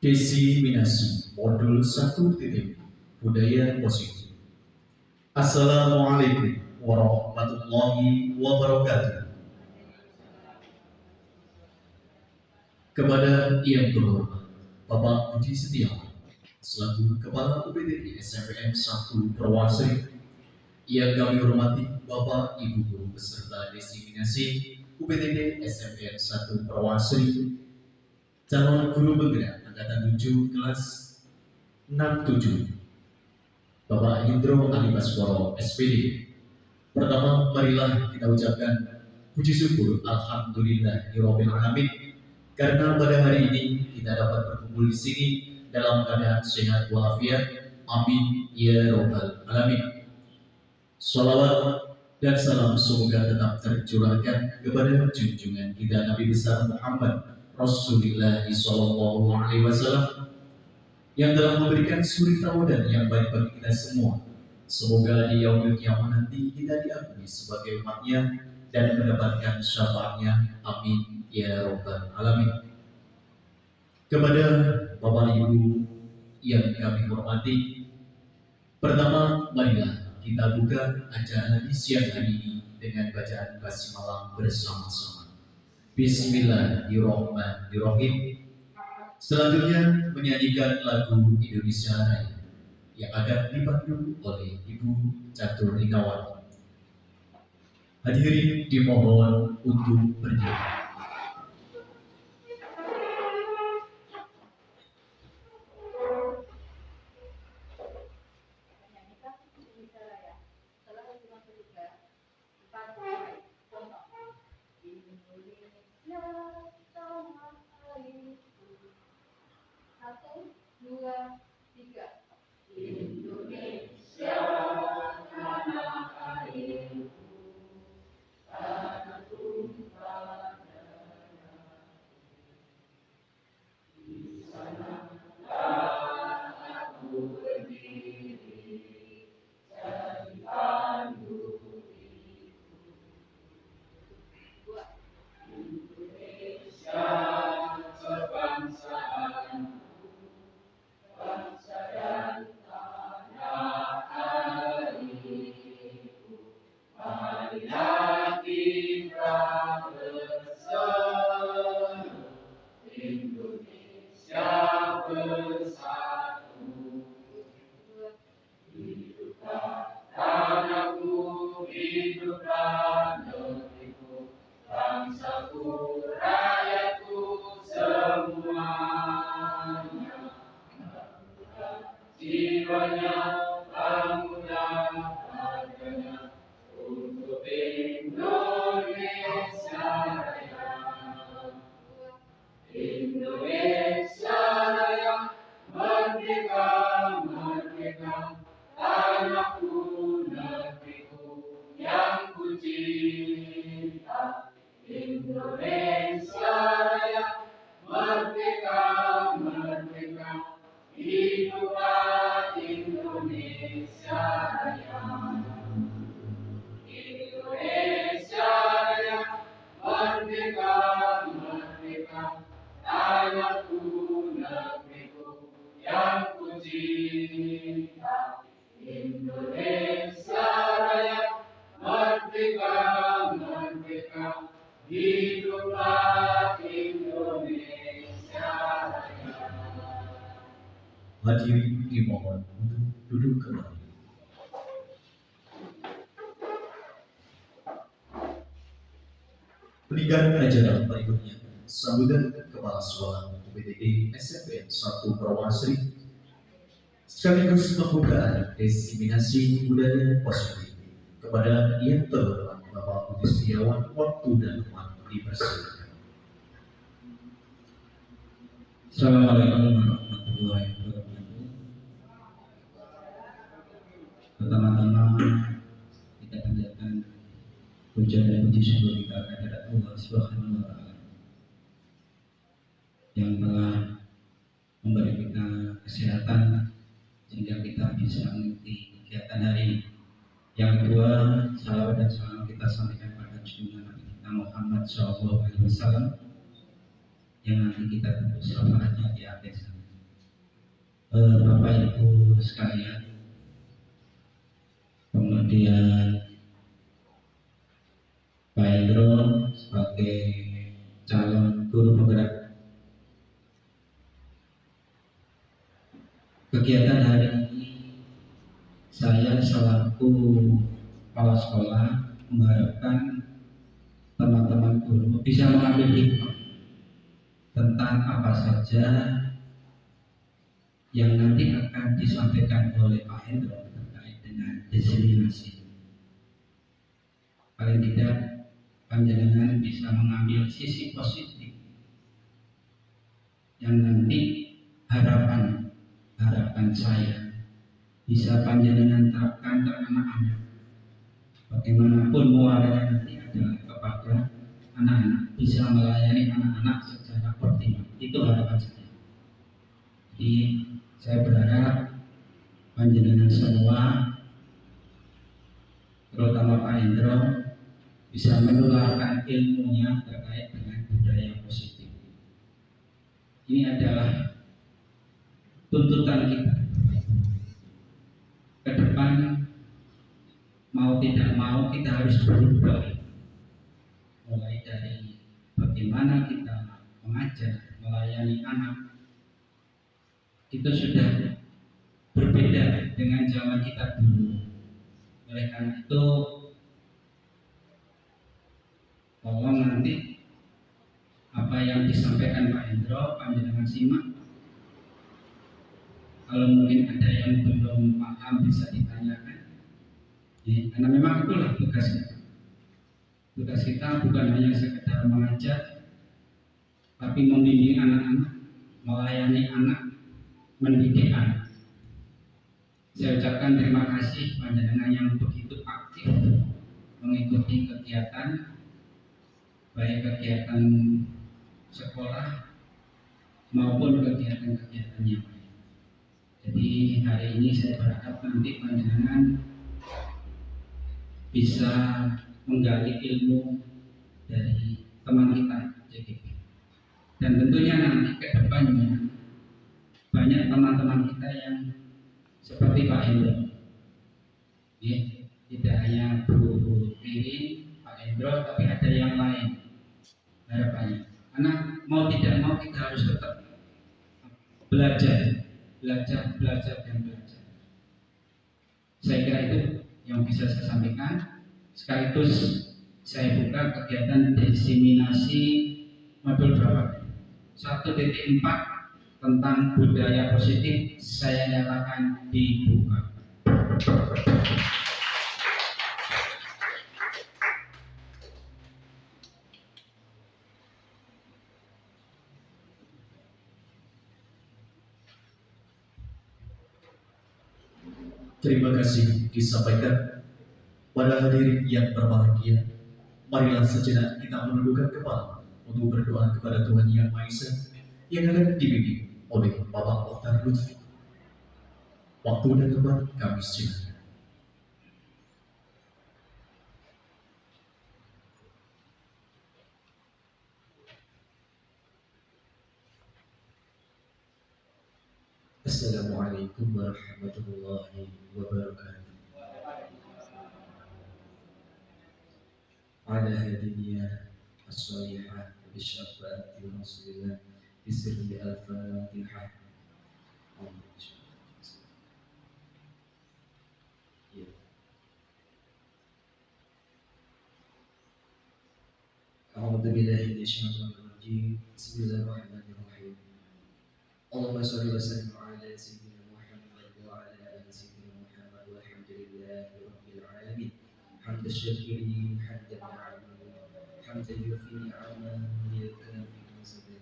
Diseminasi Modul 1 Budaya Positif. Assalamualaikum warahmatullahi wabarakatuh. Kepada Yang Terhormat Bapak Budi Setiawan selaku Kepala UPTD SMPN 1 Purwasari, yang kami hormati Bapak Ibu Guru beserta Diseminasi UPTD SMPN 1 Purwasari, calon guru penggerak Angkatan 7 kelas 67, Bapak Indro Ali Baskoro SPD. Pertama, marilah kita ucapkan puji syukur alhamdulillahirabbil alamin karena pada hari ini kita dapat berkumpul di sini dalam keadaan sehat walafiat. Amin ya rabbal alamin. Shalawat dan salam semoga tetap tercurahkan kepada junjungan kita Nabi besar Muhammad Rasulullah Sallallahu Alaihi Wasallam yang telah memberikan suri tauladan yang baik bagi kita semua. Semoga di yaumil kiamat nanti kita diakui sebagai umatnya dan mendapatkan syafaatnya. Amin ya rabbal alamin. Kepada Bapak Ibu yang kami hormati, pertama marilah kita buka acara di siang hari ini dengan bacaan basmalah bersama-sama. Bismillahirrahmanirrahim. Selanjutnya menyanyikan lagu Indonesia Raya yang akan dipandu oleh Ibu Catur Indawati. Hadirin dimohon untuk berdiri. Indonesia tanah airku, tanah tumpah darah. Di sanalah aku berdiri, jadi pandu Indonesia sebangsaanku, bangsa dan tanah airku. Marilah kita bersatu, Indonesia bersatu. Hiduplah tanahku, hiduplah negeriku, bangsaku, rakyatku semuanya. Jiwanya, bangunlah harganya untuk Indonesia Raya. Indonesia Raya, merdeka, merdeka, tanahku, negeriku yang ku cinta. Indonesia Raya, merdeka, merdeka, hiduplah Indonesia Raya. Indonesia Raya, merdeka, merdeka, tanahku, negeriku yang ku cinta. Indonesia Raya, merdeka, merdeka, hiduplah Indonesia Raya. Hadirin dimohon untuk duduk kembali. Peninggalan ajaran berikutnya, sambutan Kepala Sekolah UPTD SMPN 1 Purwasari sekaligus pembukaan Diseminasi Budaya Positif. Kepada Yang Terhormat Bapak Budi Setiawan, waktu dan tempat dipersilakan. Assalamualaikum warahmatullahi wabarakatuh. Pertama-tama kita panjatkan puja dan puji syukur kita kehadirat Allah Subhanahu wa Ta'ala yang telah memberi kita kesehatan sehingga kita bisa mengikuti kegiatan hari ini. Yang kedua, salawat dan salam kita sampaikan pada junjungan Nabi kita Muhammad SAW yang nanti kita tentu syafaatnya di akhir sana. Bapak Ibu sekalian, kemudian Pak Indro sebagai calon guru penggerak. Kegiatan hari ini saya selaku kepala sekolah mengharapkan teman-teman guru bisa mengambil hikmah tentang apa saja yang nanti akan disampaikan oleh Pak Hendro terkait dengan diseminasi. Paling tidak panjenengan bisa mengambil sisi positif yang nanti harapan saya bisa panjenengan terapkan ke anak-anak. Bagaimanapun muaranya nanti adalah kepada anak-anak, bisa melayani anak-anak secara optimal. Itu harapan saya. Jadi saya berharap panjenengan semua, terutama Pak Hendro, bisa menularkan ilmunya terkait dengan budaya positif. Ini adalah tuntutan kita ke depan. Mau tidak mau kita harus berubah, mulai dari bagaimana kita mengajar, melayani anak. Itu sudah berbeda dengan zaman kita dulu. Oleh karena itu, tolong nanti apa yang disampaikan Pak Hendro, panjenengan simak. Kalau mungkin ada yang belum paham bisa ditanyakan. Karena memang itulah tugas kita. Tugas kita bukan hanya sekedar mengajar, tapi membimbing anak-anak, melayani anak, mendidik anak. Saya ucapkan terima kasih panjenengan yang begitu aktif mengikuti kegiatan, baik kegiatan sekolah maupun kegiatan-kegiatan yang lain. Jadi hari ini saya berharap nanti panjenengan bisa menggali ilmu dari teman kita JGP. Dan tentunya nanti ke depannya banyak teman-teman kita yang seperti Pak Hendro. Ya, tidak hanya guru ini Pak Hendro, tapi ada yang lain harapannya. Karena mau tidak mau kita harus tetap belajar. Saya kira itu yang bisa saya sampaikan. Sekaligus saya buka kegiatan diseminasi modul berapa? 1.4 tentang budaya positif. Saya nyatakan dibuka. Terima kasih disampaikan. Pada hadirin yang berbahagia, marilah sejenak kita menundukkan kepala untuk berdoa kepada Tuhan Yang Maha Esa yang akan dibimbing oleh Bapak Oktar Lutfi. Waktu dan tempat kami silakan. Assalamualaikum warahmatullahi wabarakatuh. Ala hadiyah as-salihah bisyafaati Rasulillah bisirri al-Fatihah. أعوذ بالله من الشيطان الرجيم. بسم الله الرحمن الرحيم. اللهم صل وسلم على سيدنا محمد وعلى آل سيدنا محمد والحمد لله رب العالمين. حمد الشاكرين حمدا نعما حمدا يوفي نعما ويكافئ مزيدا.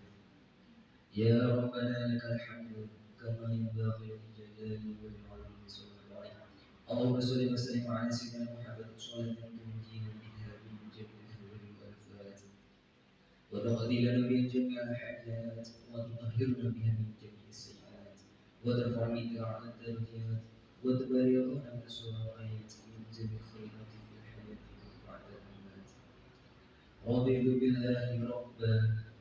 يا ربنا لك الحمد كما ينبغي لجلال وجهك سبحانك. اللهم صل وسلم على سيدنا محمد صلاة تنجينا بها من جميع الهول والآفات وتقضي لنا بها جميع الحاجات وتطهرنا بها من جميع السيئات وترفع بنا على الدرجات وتبلغنا بالصالحات من جميع الخيرات في الحياة وبعد الممات. رضيت بالله ربا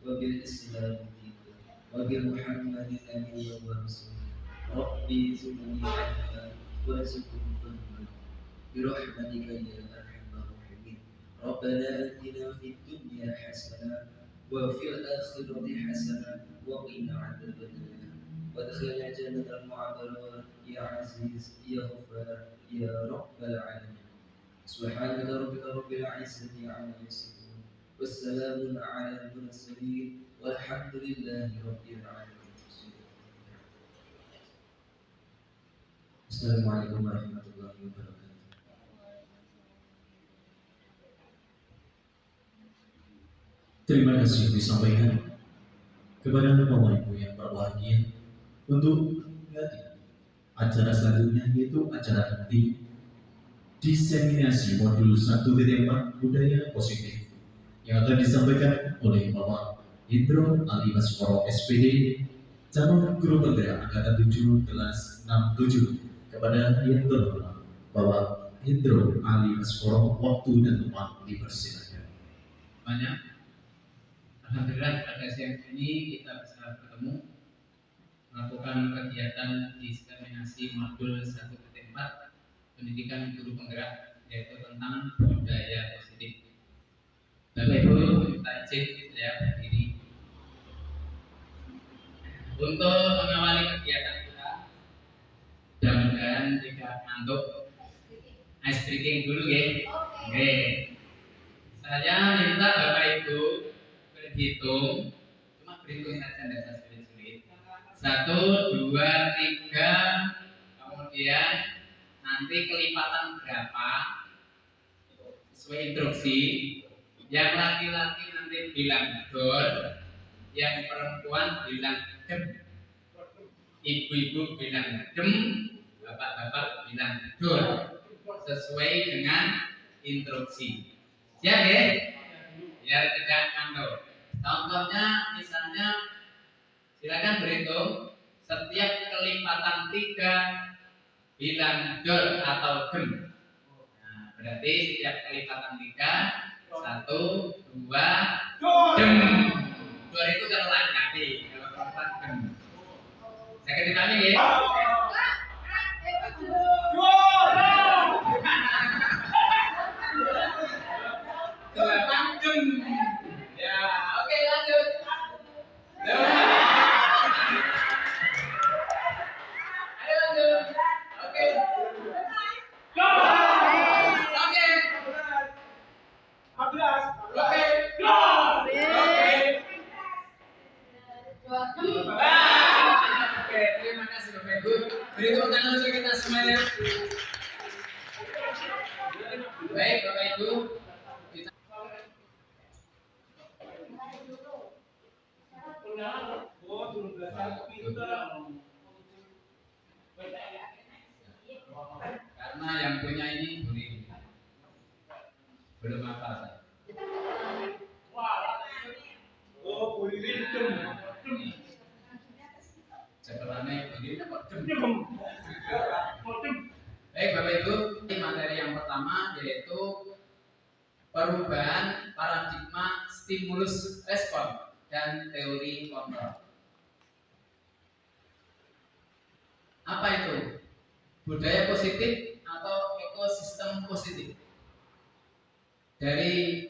وبالإسلام دينا وبمحمد نبيا ورسولا ربي زدني علما وارزقني فهما برحمتك يا أرحم الراحمين. ربنا آتنا في الدنيا حسنة وفي الآخرة حسنة وقنا عذاب النار وادخلنا جنة مع الأبرار يا عزيز يا غفار يا رب العالمين. سبحان ربك رب العزة عما يصفون والسلام على المرسلين والحمد لله رب العالمين. Assalamualaikum warahmatullahi wabarakatuh. Terima kasih disampaikan kepada Bapak Ibu yang berbahagia untuk mengikuti acara selanjutnya, yaitu acara nanti diseminasi modul 1.4 budaya positif yang akan disampaikan oleh Bapak Indro Ali Baskoro SPD, calon guru penggerak angkatan 7 kelas 67. Kepada yang terhormat Bapak Indro Ali Baskoro, waktu dan tempat dipersilakan. Banyak. Alhamdulillah pada siang ini kita bisa bertemu melakukan kegiatan diseminasi modul 1.4 pendidikan guru penggerak, yaitu tentang budaya positif. Bapak Ibu, kita izin saya berdiri untuk mengawali kegiatan kita. Mudah-mudahan tidak ngantuk. Ice breaking dulu ya. Oke. Saya minta Bapak Ibu berhitung, cuma berhitung saja, tidak usah sulit-sulit. 1, 2, 3, kemudian nanti kelipatan berapa sesuai instruksi. Yang laki-laki nanti bilang dor, yang perempuan bilang dem, ibu-ibu bilang dem, bapak-bapak bilang dor, sesuai dengan instruksi. Siap ya? Biar tidak ngantuk. Contohnya misalnya silakan berhitung setiap kelipatan 3 bilang dor atau dem. Nah, berarti setiap kelipatan 3, 1, 2, dem. Dor itu kalau laki-laki, kalau perempuan dem. Saya ketikanya ya. Delapan dem. Ya, oke lanjut. Ayo lanjut. Oke. Oke. 14. Oke. Oke. Oke, terima kasih Bapak Ibu. Beri tepuk tangan untuk kita semuanya. Baik Bapak Ibu. Karena yang punya ini belum apa saya. Setelahnya ini kok dem. Baik Bapak Ibu, materi yang pertama yaitu perubahan paradigma stimulus respon dan teori kontrol. Apa itu? Budaya positif atau ekosistem positif. Dari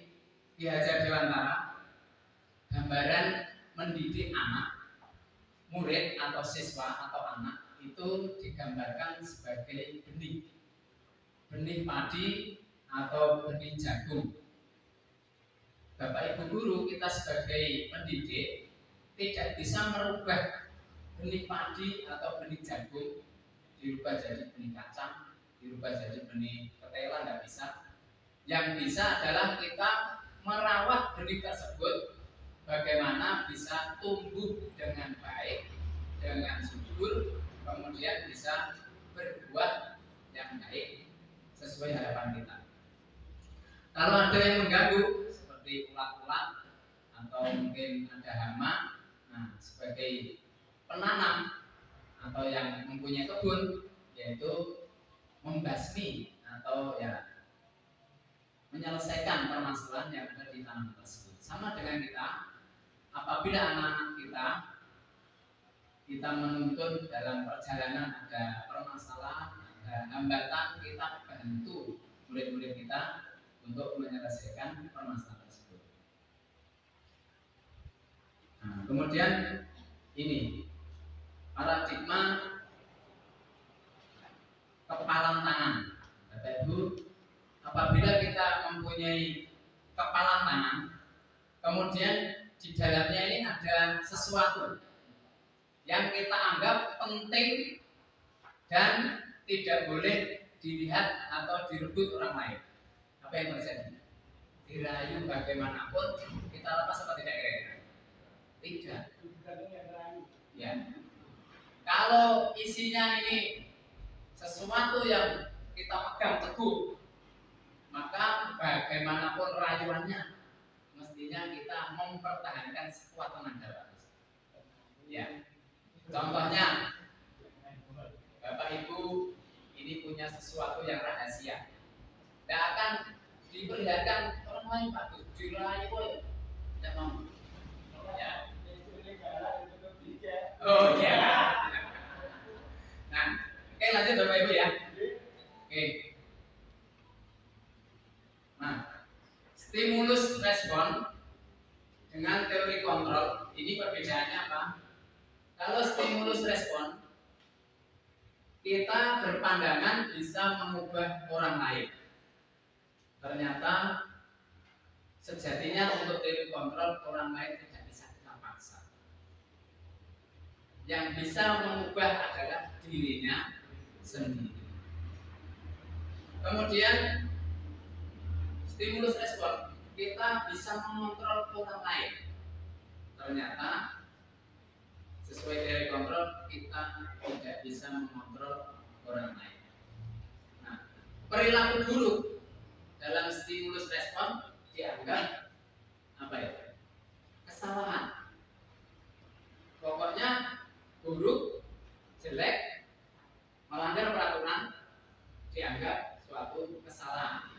Ki Hajar Dewantara, gambaran mendidik anak, murid atau siswa atau anak itu digambarkan sebagai benih padi atau benih jagung. Bapak Ibu guru, kita sebagai pendidik tidak bisa merubah benih padi atau benih jagung dirubah jadi benih kacang, dirubah jadi benih ketela, nggak bisa. Yang bisa adalah kita merawat benih tersebut bagaimana bisa tumbuh dengan baik, dengan subur, kemudian bisa berbuat yang baik sesuai harapan kita. Kalau ada yang mengganggu seperti ulat-ulat atau mungkin ada hama, nah sebagai penanam atau yang mempunyai kebun, yaitu membasmi atau ya menyelesaikan permasalahan yang ada di tanaman tersebut. Sama dengan kita, apabila anak-anak kita kita menuntun dalam perjalanan ada permasalahan, ada hambatan, kita bantu murid-murid kita untuk menyelesaikan permasalahan tersebut. Nah, kemudian ini paradigma kepalan tangan. Bapak Ibu, apabila kita mempunyai kepalan tangan, kemudian di dalamnya ini ada sesuatu yang kita anggap penting dan tidak boleh dilihat atau direbut orang lain. Apa yang terjadi? Dirayu bagaimanapun kita lepas apa tidak kira-kira? Tidak. Ya. Kalau isinya ini sesuatu yang kita pegang teguh, maka bagaimanapun rayuannya mestinya kita mempertahankan sekuat tenaga. Ya. Contohnya, Bapak Ibu ini punya sesuatu yang rahasia, tidak akan diperlihatkan orang lain, Pak. Dirayu, tidak mau. Ya. Oh ya. Nah, oke lanjut Bapak Ibu ya. Oke. Nah, stimulus respon dengan teori kontrol ini perbedaannya apa? Kalau stimulus respon kita berpandangan bisa mengubah orang lain. Ternyata sejatinya untuk teori kontrol orang lain tidak bisa kita paksa. Yang bisa mengubah adalah dirinya sendiri. Kemudian stimulus respon kita bisa mengontrol orang lain. Ternyata sesuai teori kontrol kita tidak bisa mengontrol orang lain. Nah, perilaku buruk dalam stimulus respon dianggap apa ya? Kesalahan. Pokoknya buruk, jelek, melanggar peraturan dianggap suatu kesalahan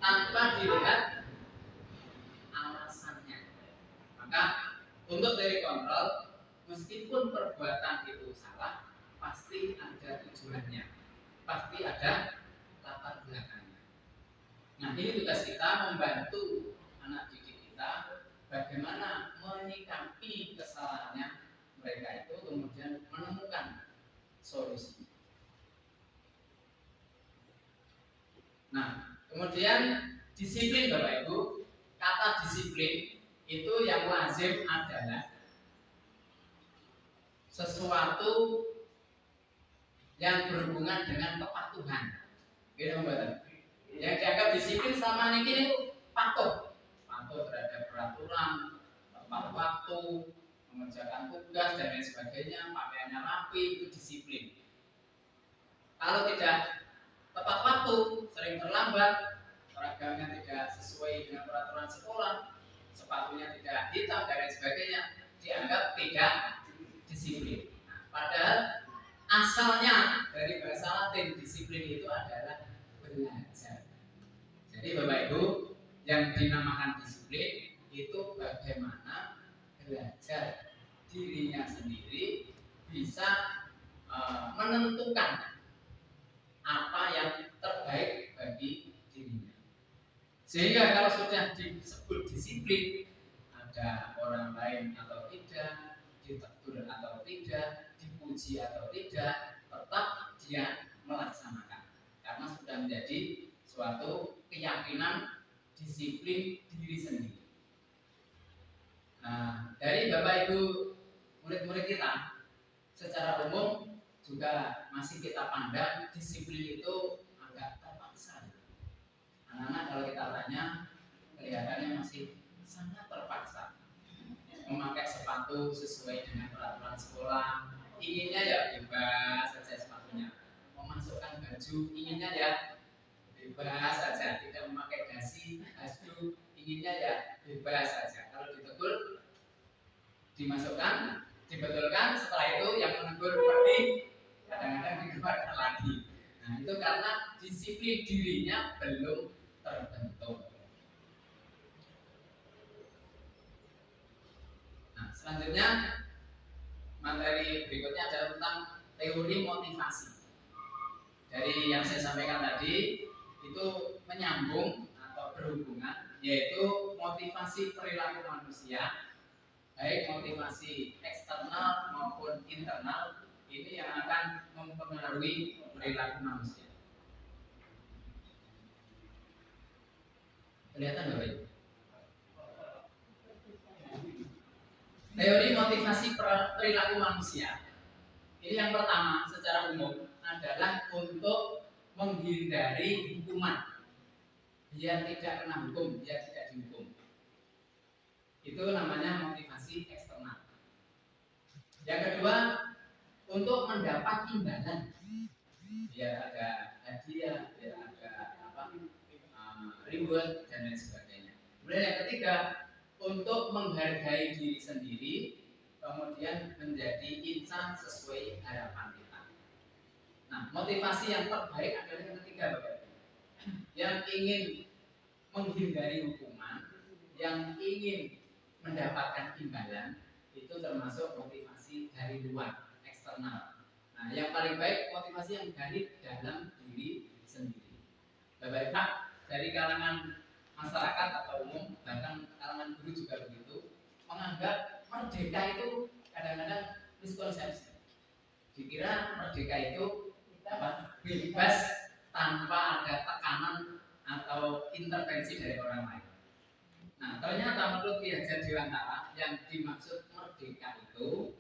tanpa dilihat alasannya. Maka untuk teori kontrol, meskipun perbuatan itu salah, pasti ada tujuannya, pasti ada latar belakangnya. Nah, ini tugas kita membantu anak didik kita bagaimana menyikapi kesalahannya mereka itu, kemudian menemukan solusi. Nah, kemudian disiplin Bapak Ibu, kata disiplin itu yang lazim adalah sesuatu yang berhubungan dengan kepatuhan. Gitu Mbak. Yang dianggap disiplin selama ini itu patuh terhadap peraturan, tepat waktu, mengerjakan tugas dan lain sebagainya, pakaiannya rapi, itu disiplin. Kalau tidak tepat waktu, sering terlambat, seragamnya tidak sesuai dengan peraturan sekolah, sepatunya tidak hitam dan lain sebagainya, dianggap tidak disiplin. Nah, padahal asalnya dari bahasa Latin disiplin itu adalah belajar. Jadi Bapak Ibu, yang dinamakan disiplin itu bagaimana belajar dirinya sendiri bisa menentukan apa yang terbaik bagi dirinya. Sehingga kalau sudah disebut disiplin, ada orang lain atau tidak, ditegur atau tidak, dipuji atau tidak, tetap dia melaksanakan. Karena sudah menjadi suatu keyakinan disiplin diri sendiri. Nah, dari Bapak Ibu murid-murid kita, secara umum juga masih kita pandang disiplin itu agak terpaksa. Anak-anak kalau kita tanya, kelihatannya masih sangat terpaksa. Memakai sepatu sesuai dengan peraturan sekolah, inginnya ya bebas saja sepatunya. Memasukkan baju, inginnya ya bebas saja, tidak memakai dasi, hasdu, inginnya ya bebas saja. Kalau ditegur, dimasukkan, dibetulkan, setelah itu yang menegur pergi, kadang-kadang dikeluarkan lagi. Nah, itu karena disiplin dirinya belum terbentuk. Nah, selanjutnya materi berikutnya adalah tentang teori motivasi. Dari yang saya sampaikan tadi itu menyambung atau berhubungan, yaitu motivasi perilaku manusia, baik motivasi eksternal maupun internal, ini yang akan mempengaruhi perilaku manusia. Kelihatan Bapak Ibu? Teori motivasi perilaku manusia. Ini yang pertama secara umum adalah untuk menghindari hukuman, biar tidak kena hukum, biar tidak dihukum. Itu namanya motivasi eksternal. Yang kedua, untuk mendapat imbalan, biar ada hadiah, biar ada reward dan lain sebagainya. Kemudian yang ketiga, untuk menghargai diri sendiri, kemudian menjadi insan sesuai harapan kita. Nah, motivasi yang terbaik adalah yang ketiga, Bapak. Yang ingin menghindari hukuman, yang ingin mendapatkan imbalan, itu termasuk motivasi dari luar, eksternal. Nah, yang paling baik motivasi yang dari dalam diri sendiri. Bapak Ibu, dari kalangan masyarakat atau umum, bahkan kalangan guru juga begitu, menganggap merdeka itu kadang-kadang miskonsepsi. Dikira merdeka itu bebas tanpa ada tekanan atau intervensi dari orang lain. Nah, ternyata menurut Ki Hajar Dewantara yang dimaksud merdeka itu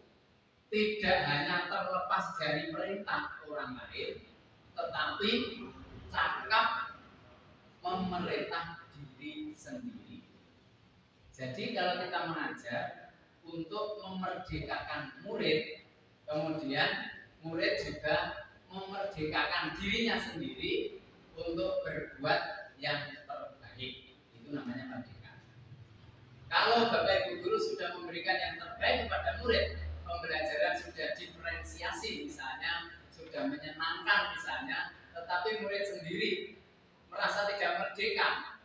tidak hanya terlepas dari perintah orang lain, tetapi cakap memerintah diri sendiri. Jadi kalau kita mengajar untuk memerdekakan murid, kemudian murid juga memerdekakan dirinya sendiri untuk berbuat yang terbaik. Itu namanya merdeka. Kalau Bapak Ibu guru sudah memberikan yang terbaik kepada murid, pembelajaran sudah diferensiasi misalnya, sudah menyenangkan misalnya, tetapi murid sendiri merasa tidak merdeka,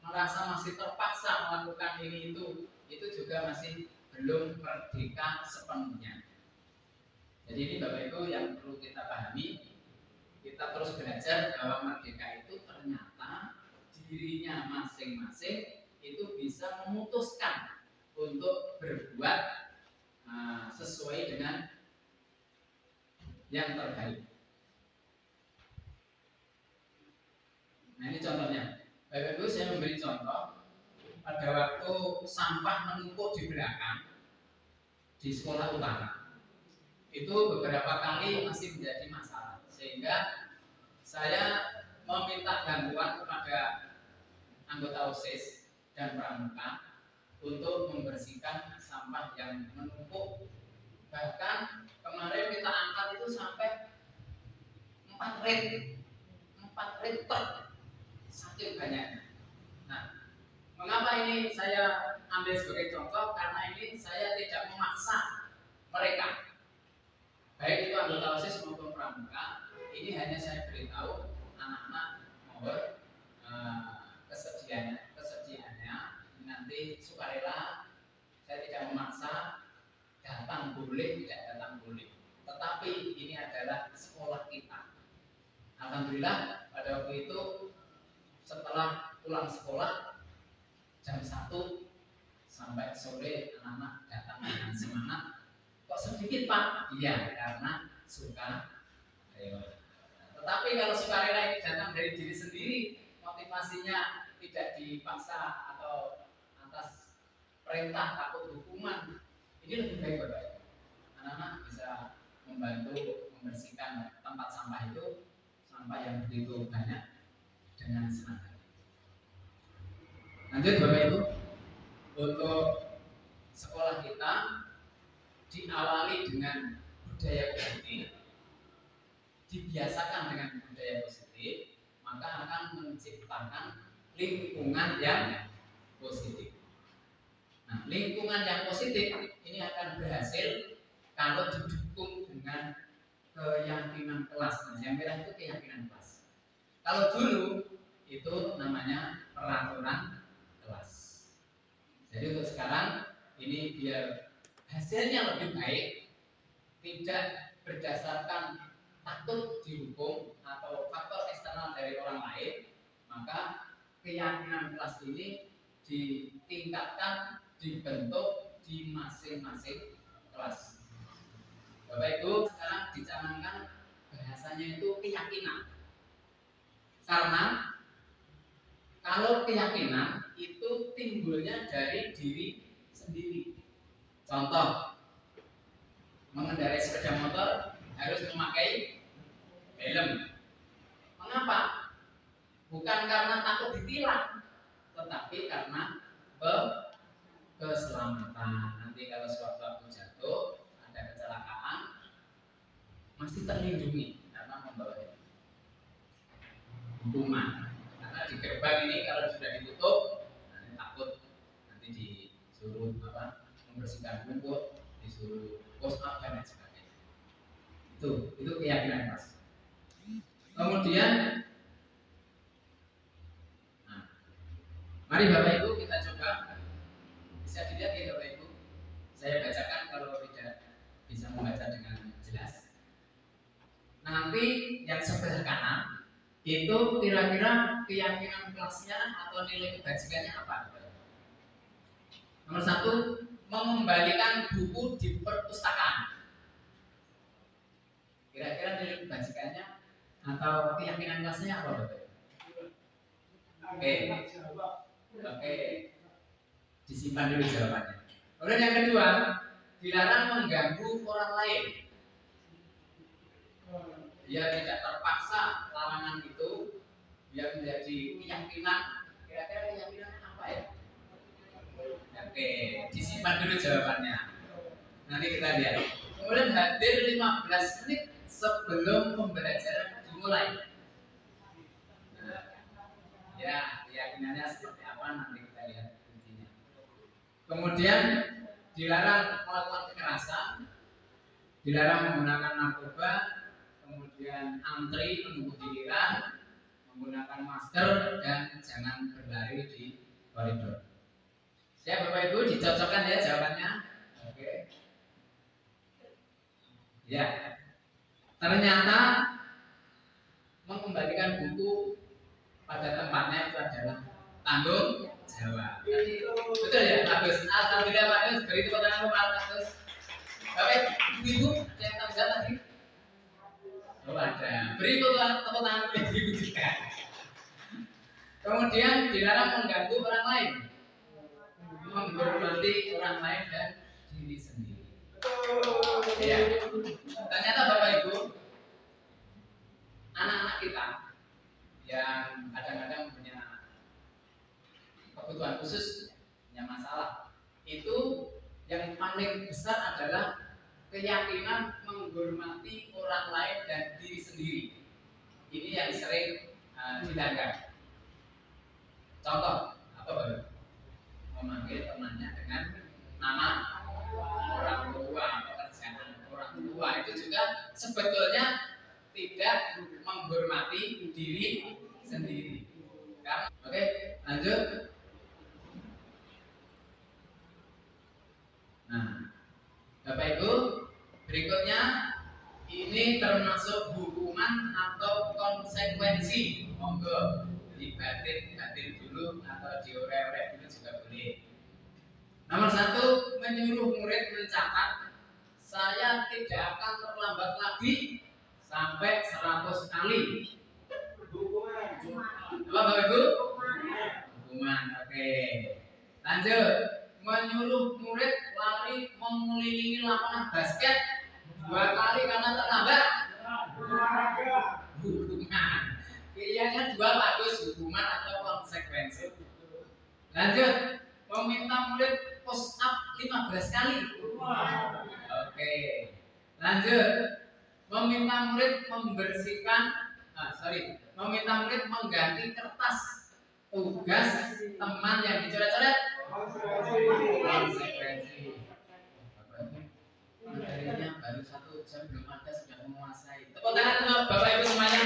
merasa masih terpaksa melakukan ini itu juga masih belum merdeka sepenuhnya. Jadi ini Bapak Ibu yang perlu kita pahami. Kita terus belajar bahwa merdeka itu ternyata dirinya masing-masing itu bisa memutuskan untuk berbuat sesuai dengan yang terbaik. Nah, ini contohnya. Bapak Ibu, saya memberi contoh pada waktu sampah menumpuk di belakang di sekolah utara. Itu beberapa kali masih menjadi masalah, sehingga saya meminta bantuan kepada anggota OSIS dan pramuka untuk membersihkan sampah yang menumpuk. Bahkan kemarin kita angkat itu sampai 4 rit saking banyaknya. Nah, mengapa ini saya ambil sebagai contoh? Karena ini saya tidak memaksa mereka, baik itu anggota OSIS maupun pramuka. Ini hanya saya beritahu anak-anak mohon kesediaannya nanti sukarela. Saya tidak memaksa, datang boleh, tidak datang boleh. Tetapi ini adalah sekolah kita. Alhamdulillah pada waktu itu setelah pulang sekolah jam 1 sampai sore anak-anak datang dengan semangat. Kok sedikit Pak? Iya, karena suka. Tetapi kalau sukarela ini datang dari diri sendiri, motivasinya tidak dipaksa atau atas perintah takut hukuman, ini lebih baik Bapak. Anak-anak bisa membantu membersihkan tempat sampah itu, sampah yang begitu banyak, dengan senang hati. Lanjut Bapak Ibu, untuk sekolah kita diawali dengan budaya positif, dibiasakan dengan budaya positif, maka akan menciptakan lingkungan yang positif. Nah, lingkungan yang positif ini akan berhasil kalau didukung dengan keyakinan kelas. Nah, yang merah itu keyakinan kelas. Kalau dulu itu namanya peraturan kelas. Jadi untuk sekarang ini biar hasilnya lebih baik, tidak berdasarkan takut dihukum atau faktor eksternal dari orang lain, maka keyakinan kelas ini ditingkatkan, dibentuk di masing-masing kelas. Bapak Ibu, sekarang dicanangkan bahasanya itu keyakinan. Karena kalau keyakinan itu timbulnya dari diri sendiri. Contoh, mengendarai sepeda motor harus memakai helm. Mengapa? Bukan karena takut ditilang, tetapi karena keselamatan. Nanti kalau sewaktu-waktu jatuh, ada kecelakaan, masih terlindungi karena membawa helm. Hukuman, karena di gerbang ini kalau sudah ditutup, nanti takut nanti disuruh membersihkan rumput, disuruh post up dan lain sebagainya. Itu keyakinan Mas. Kemudian, mari Bapak Ibu kita coba, bisa dilihat ya Bapak Ibu. Saya bacakan kalau tidak bisa membaca dengan jelas. Nanti yang sebelah kanan itu kira-kira keyakinan kelasnya atau nilai kebajikannya apa? Nomor 1, mengembalikan buku di perpustakaan. Kira-kira nilai kebajikannya atau keyakinan kelasnya apa, Bapak? Oke. Disimpan dulu jawabannya. Kemudian yang kedua, dilarang mengganggu orang lain. Biar tidak terpaksa larangan itu, biar menjadi keyakinan. Kira-kira keyakinannya apa ya? Oke, disimpan dulu jawabannya. Nanti kita lihat. Kemudian hadir 15 menit sebelum pembelajaran dimulai. Nah, ya, keyakinannya seperti apa nanti kita lihat intinya. Kemudian dilarang melakukan kekerasan, dilarang menggunakan narkoba, kemudian antri menunggu giliran, menggunakan masker, dan jangan berlari di koridor. Siap Bapak Ibu, dicocokkan ya jawabannya. Oke. Ya. Ternyata mengembalikan buku pada tempatnya itu adalah tanggung jawab. Betul ya, bagus. Alhamdulillah Pak Agus, beri tepuk tangan untuk Pak Agus. Bapak Ibu, ada yang tanggung jawab tadi? Oh ada. Beri tepuk tangan untuk Ibu juga. Kemudian dilarang mengganggu orang lain, menghormati orang lain dan diri sendiri. Ya. Ternyata Bapak Ibu, anak-anak kita yang kadang-kadang punya kebutuhan khusus, punya masalah, itu yang paling besar adalah keyakinan menghormati orang lain dan diri sendiri. Ini yang sering dilanggar. Contoh, apa baru? Memanggil temannya dengan nama orang tua, pekerjaan orang tua, itu juga sebetulnya tidak menghormati diri sendiri. Oke, lanjut. Nah, Bapak Ibu, berikutnya ini termasuk hukuman atau konsekuensi. Monggo dibatin dulu atau diore-ore dulu juga boleh. Nomor 1, menyuruh murid mencatat, saya tidak akan terlambat lagi sampai 100 kali. Apa Bapak Ibu? Hukuman. Oke. Lanjut. Menyuruh murid lari mengelilingi lapangan basket 2 kali karena terlambat. Hukuman. Pilihannya 2 bagus, hukuman atau konsekuensi. Lanjut. Meminta murid push up 15 kali. Oke. Lanjut. Meminta murid meminta murid mengganti kertas tugas teman yang dicoret-coret. Konsekuensi. Materinya baru 1 jam belum ada sudah menguasai. Tepuk tangan untuk Bapak Ibu semuanya.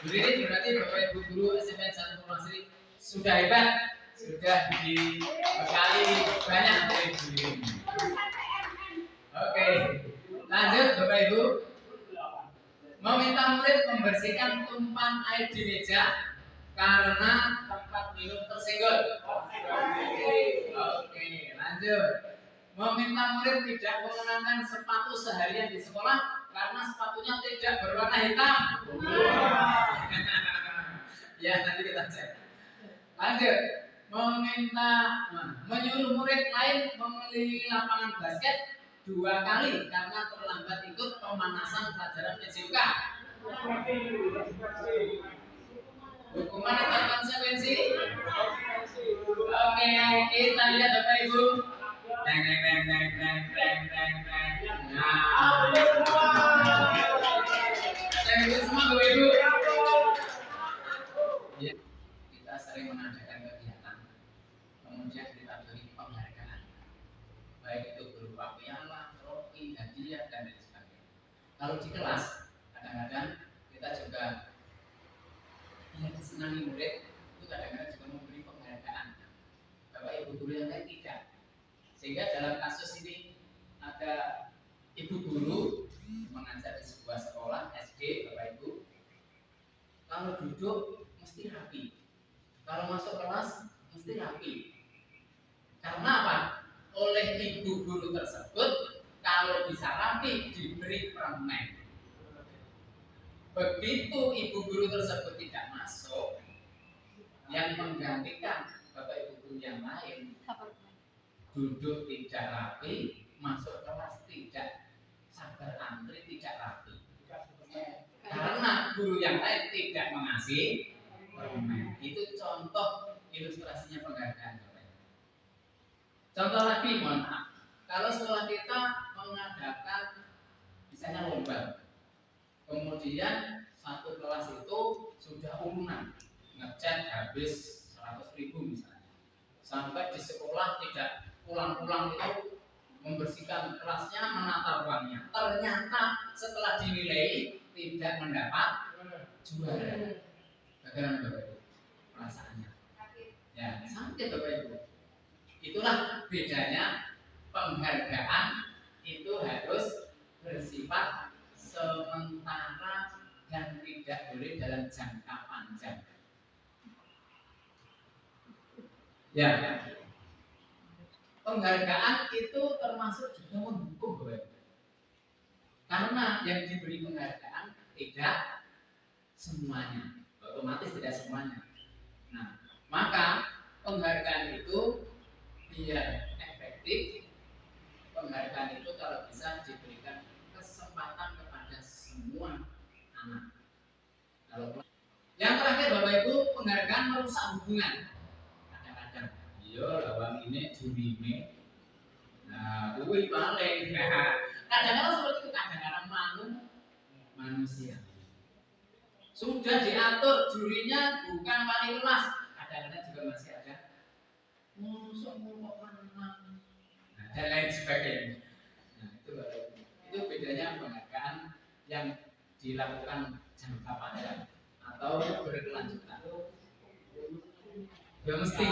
Berdiri berarti Bapak Ibu guru SMN 1 Purwasari sudah hebat, sudah dibekali banyak dari guru. Oke. Lanjut Bapak Ibu. Meminta murid membersihkan tumpahan air di meja karena tempat minum tersenggol. Oke, lanjut. Meminta murid tidak mengenakan sepatu seharian di sekolah karena sepatunya tidak berwarna hitam. Ya, nanti kita cek. Lanjut. Menyuruh murid lain mengelilingi lapangan basket 2 kali karena terlambat ikut pemanasan pelajaran fisika. Hukuman atau konsekuensi? Oke, kita lihat Bapak Ibu. Nah, semua Bapak Ibu. Ya, kita sering mengadakan kegiatan, kemudian kita beri penghargaan, baik itu berupa piala, trofi, hadiah dan lain sebagainya. Kalau di kelas, kadang-kadang kita juga disenangi murid, itu kadang-kadang juga memberi penghargaan. Bapak Ibu guru yang lain tidak. Sehingga dalam kasus ini ada ibu guru mengajar di sebuah sekolah SD, Bapak Ibu. Kalau duduk mesti rapi, kalau masuk kelas mesti rapi. Karena apa? Oleh ibu guru tersebut, kalau bisa rapi diberi permen. Begitu ibu guru tersebut tidak masuk, yang menggantikan Bapak Ibu guru yang lain duduk tidak rapi, masuk kelas tidak sabar antri, tidak rapi. Karena guru yang lain tidak mengasih permen. Itu contoh ilustrasinya penghargaan. Contoh lagi, mohon maaf. Kalau sekolah kita mengadakan misalnya lomba, kemudian satu kelas itu sudah urunan ngecat habis 100.000 misalnya, sampai di sekolah tidak pulang-pulang itu membersihkan kelasnya, menata ruangnya. Ternyata setelah dinilai tidak mendapat juara. Bagaimana Bapak Ibu perasaannya? Ya, sakit Bapak Ibu. Itulah bedanya penghargaan itu harus bersifat sementara dan tidak boleh dalam jangka panjang. Ya. Penghargaan itu termasuk juga mendukung, Bapak. Karena yang diberi penghargaan tidak semuanya, otomatis tidak semuanya. Nah, maka penghargaan itu biar efektif, penghargaan itu kalau bisa diberikan kesempatan kepada semua anak. Yang terakhir Bapak Ibu, penghargaan merusak hubungan. Kadang-kadang, iya lawang ini jurime. Nah, kuwi paling. Kadang-kadang seperti itu, kadang-kadang manusia. Sudah diatur jurinya bukan wali kelas, kadang-kadang juga masih ada musuh kok menang. Nah, dan lain sebagainya. Nah, itu bedanya penghargaan yang dilakukan jangka panjang atau berkelanjutan. Ya mesti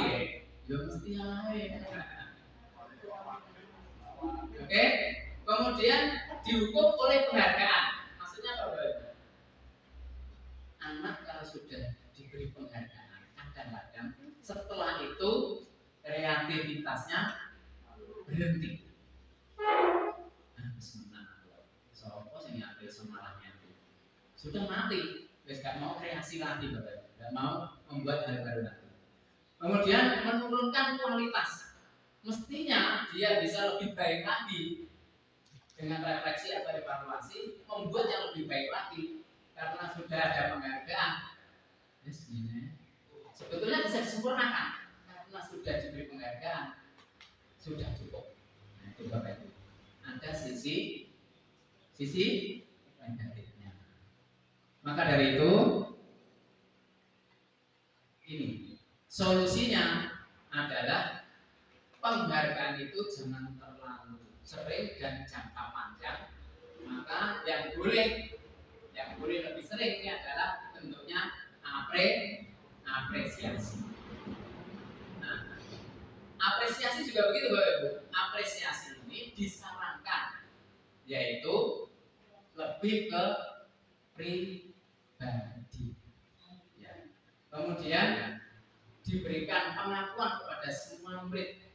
Oke, kemudian dihukum oleh penghargaan. Maksudnya apa, Bapak? Anak kalau sudah diberi penghargaan, kadang-kadang setelah itu kreativitasnya berhenti. Sopo sing ambil semalahnya itu sudah mati, wes gak mau kreasi lagi, Bapak. Gak mau membuat hal baru lagi. Kemudian menurunkan kualitas. Mestinya dia bisa lebih baik lagi dengan refleksi atau evaluasi, membuat yang lebih baik lagi karena sudah ada penghargaan. Sebetulnya bisa disempurnakan karena sudah diberi penghargaan, sudah cukup. Nah, itu Bapak Ibu. Ada sisi negatifnya. Maka dari itu, ini solusinya adalah penghargaan itu jangan terlalu sering dan jangka panjang. Maka yang boleh lebih sering ini adalah bentuknya apresiasi. Nah, apresiasi juga begitu Bapak Ibu. Apresiasi ini disarankan yaitu lebih ke pribadi. Ya. Kemudian diberikan pengakuan kepada semua murid.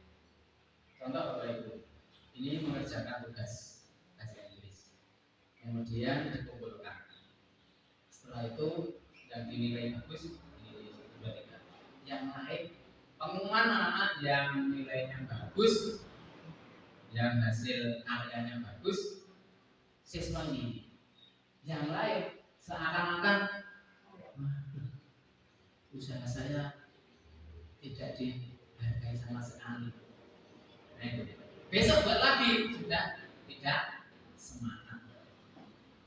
Contoh Bapak Ibu, ini mengerjakan tugas bahasa Inggris, kemudian dikumpulkan. Setelah itu yang dinilai bagus dinilai 2, 3. Yang lain pengumuman anak-anak yang nilainya bagus, yang hasil karyanya bagus, siswa ini. Yang lain seakan-akan usaha saya tidak dihargai sama sekali. Besok buat lagi sudah tidak semangat.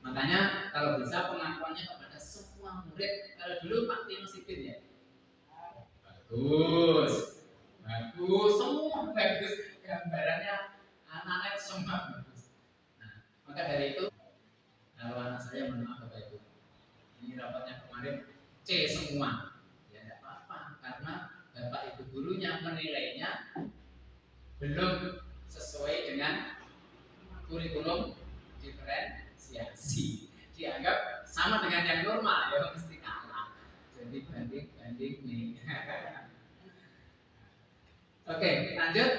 Makanya kalau bisa pengakuannya kepada semua murid. Kalau dulu Pak Tino Sipin ya, bagus, semua bagus, gambarannya anak-anak semua bagus. Nah, maka dari itu kalau anak saya menolak Bapak Ibu, ini rapatnya kemarin C semua, ya tidak apa-apa, karena Bapak Ibu gurunya menilainya belum sesuai dengan kurikulum diferensiasi, dianggap sama dengan yang normal, ya mesti kalah. Jadi banding nih. Oke, lanjut.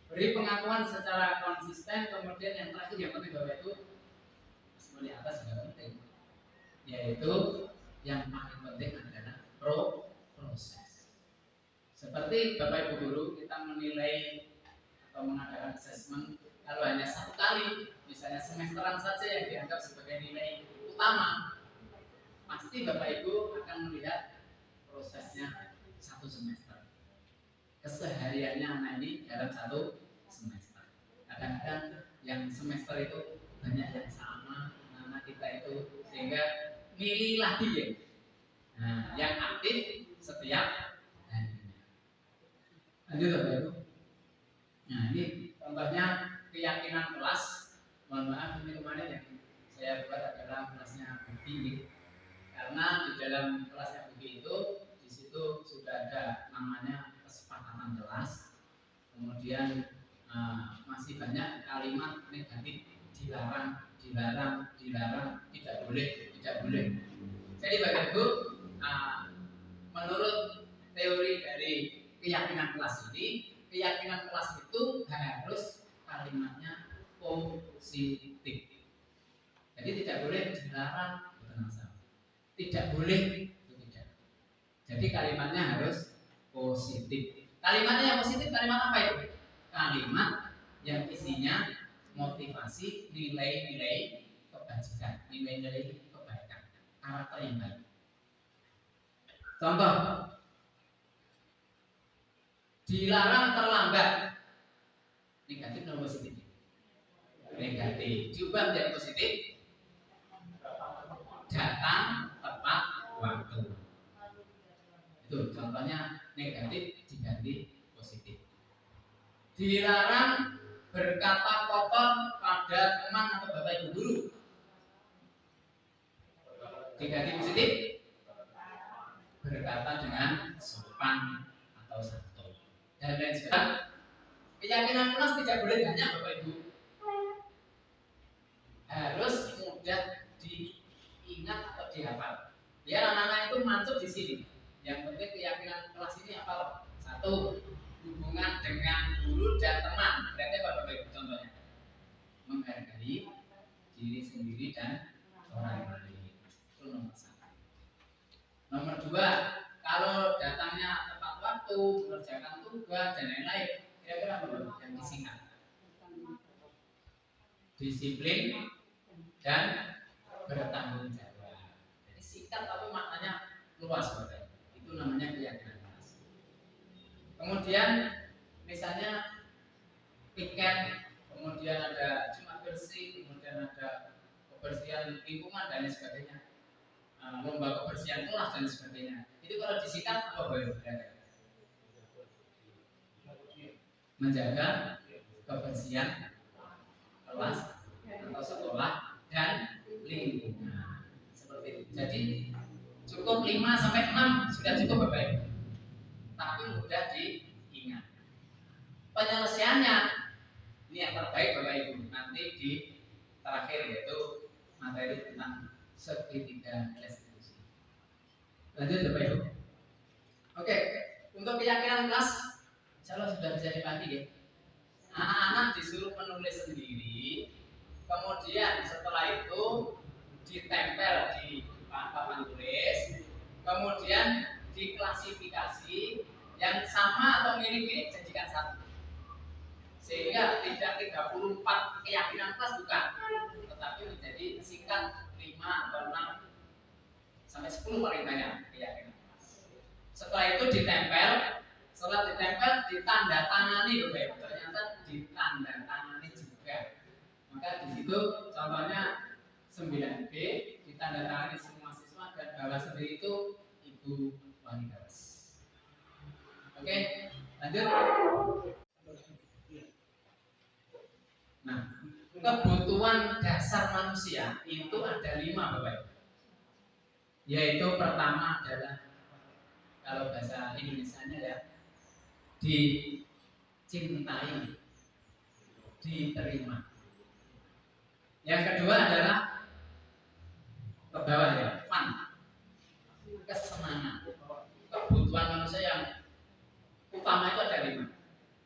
Beri pengakuan secara konsisten. Kemudian yang terakhir yang penting Bapak Ibu, di atas juga penting, yaitu yang paling penting adalah proses. Seperti Bapak Ibu guru, kita menilai atau mengadakan assessment kalau hanya 1 kali, misalnya semesteran saja yang dianggap sebagai nilai utama, pasti Bapak Ibu akan melihat prosesnya 1 semester, kesehariannya anak ini dalam 1 semester. Kadang-kadang yang semester itu banyak yang sama anak kita itu, sehingga milihlah dia yang aktif setiap harinya. Lanjut Bapak Ibu. Nah, ini contohnya keyakinan kelas. Mohon maaf, ini kemarin yang saya buat adalah kelasnya Bugi, karena di dalam kelasnya Bugi itu di situ sudah ada namanya kesepakatan kelas. Kemudian masih banyak kalimat negatif, dilarang, tidak boleh. Jadi Bapak Ibu, menurut teori dari keyakinan kelas ini, keyakinan kelas itu harus kalimatnya positif. Jadi tidak boleh dilarang, tidak boleh itu tidak. Jadi kalimatnya harus positif. Kalimatnya yang positif kalimat apa itu? Kalimat yang isinya motivasi, nilai-nilai kebajikan, nilai-nilai kebaikan, karakter yang baik. Contoh, dilarang terlambat. Negatif atau positif? Negatif. Coba menjadi positif. Datang tepat waktu. Itu contohnya negatif diganti positif. Dilarang berkata kotor pada teman atau Bapak Ibu guru. Diganti positif. Berkata dengan sopan atau santun. Dan lain sebagainya. Keyakinan kelas tidak boleh banyak Bapak Ibu, harus mudah diingat atau dihafal. Biar anak-anak itu mantap di sini. Yang penting keyakinan kelas ini apa? 1, hubungan dengan guru dan teman. Berarti apa Bapak Ibu contohnya? Menghargai diri sendiri dan orang lain. Itu nomor 1. Nomor 2, kalau datangnya tepat waktu, mengerjakan tugas dan lain-lain, kira-kira apa yang disingkat? Disiplin dan bertanggung jawab. Jadi singkat tapi maknanya luas Bapak. Itu namanya keyakinan kelas. Kemudian misalnya piket, kemudian ada Jumat bersih, kemudian ada kebersihan lingkungan dan lain sebagainya, lomba kebersihan kelas dan sebagainya. Itu kalau disingkat apa Bapak? Menjaga kebersihan kelas atau sekolah dan lingkungan. Seperti itu. Jadi cukup 5 sampai 6 sudah cukup Bapak Ibu. Tapi mudah diingat. Penyelesaiannya ini yang terbaik Bapak Ibu. Nanti di terakhir yaitu materi tentang segitiga restitusi. Lanjut Bapak Ibu. Oke, untuk keyakinan kelas, insya Allah sudah bisa dibagi ya. Anak-anak disuruh menulis sendiri, kemudian setelah itu ditempel di papan tulis, kemudian diklasifikasi yang sama atau mirip-mirip jadikan satu, sehingga tidak 34 keyakinan kelas bukan, tetapi menjadi singkat 5 atau 6 sampai 10 paling banyak keyakinan kelas. Setelah itu ditempel, setelah ditempel ditandatangani, ternyata ditandatangani juga. Maka di situ contohnya 9B ditandatangani semua siswa dan bawah sendiri itu Ibu Wanitawas. Oke, lanjut. Nah, kebutuhan dasar manusia itu ada 5 Bapak Ibu. Yaitu pertama adalah kalau bahasa Indonesianya ya, dicintai, diterima. Yang kedua adalah ke bawah ya, fun, kesenangan. Kebutuhan manusia yang utama itu ada 5.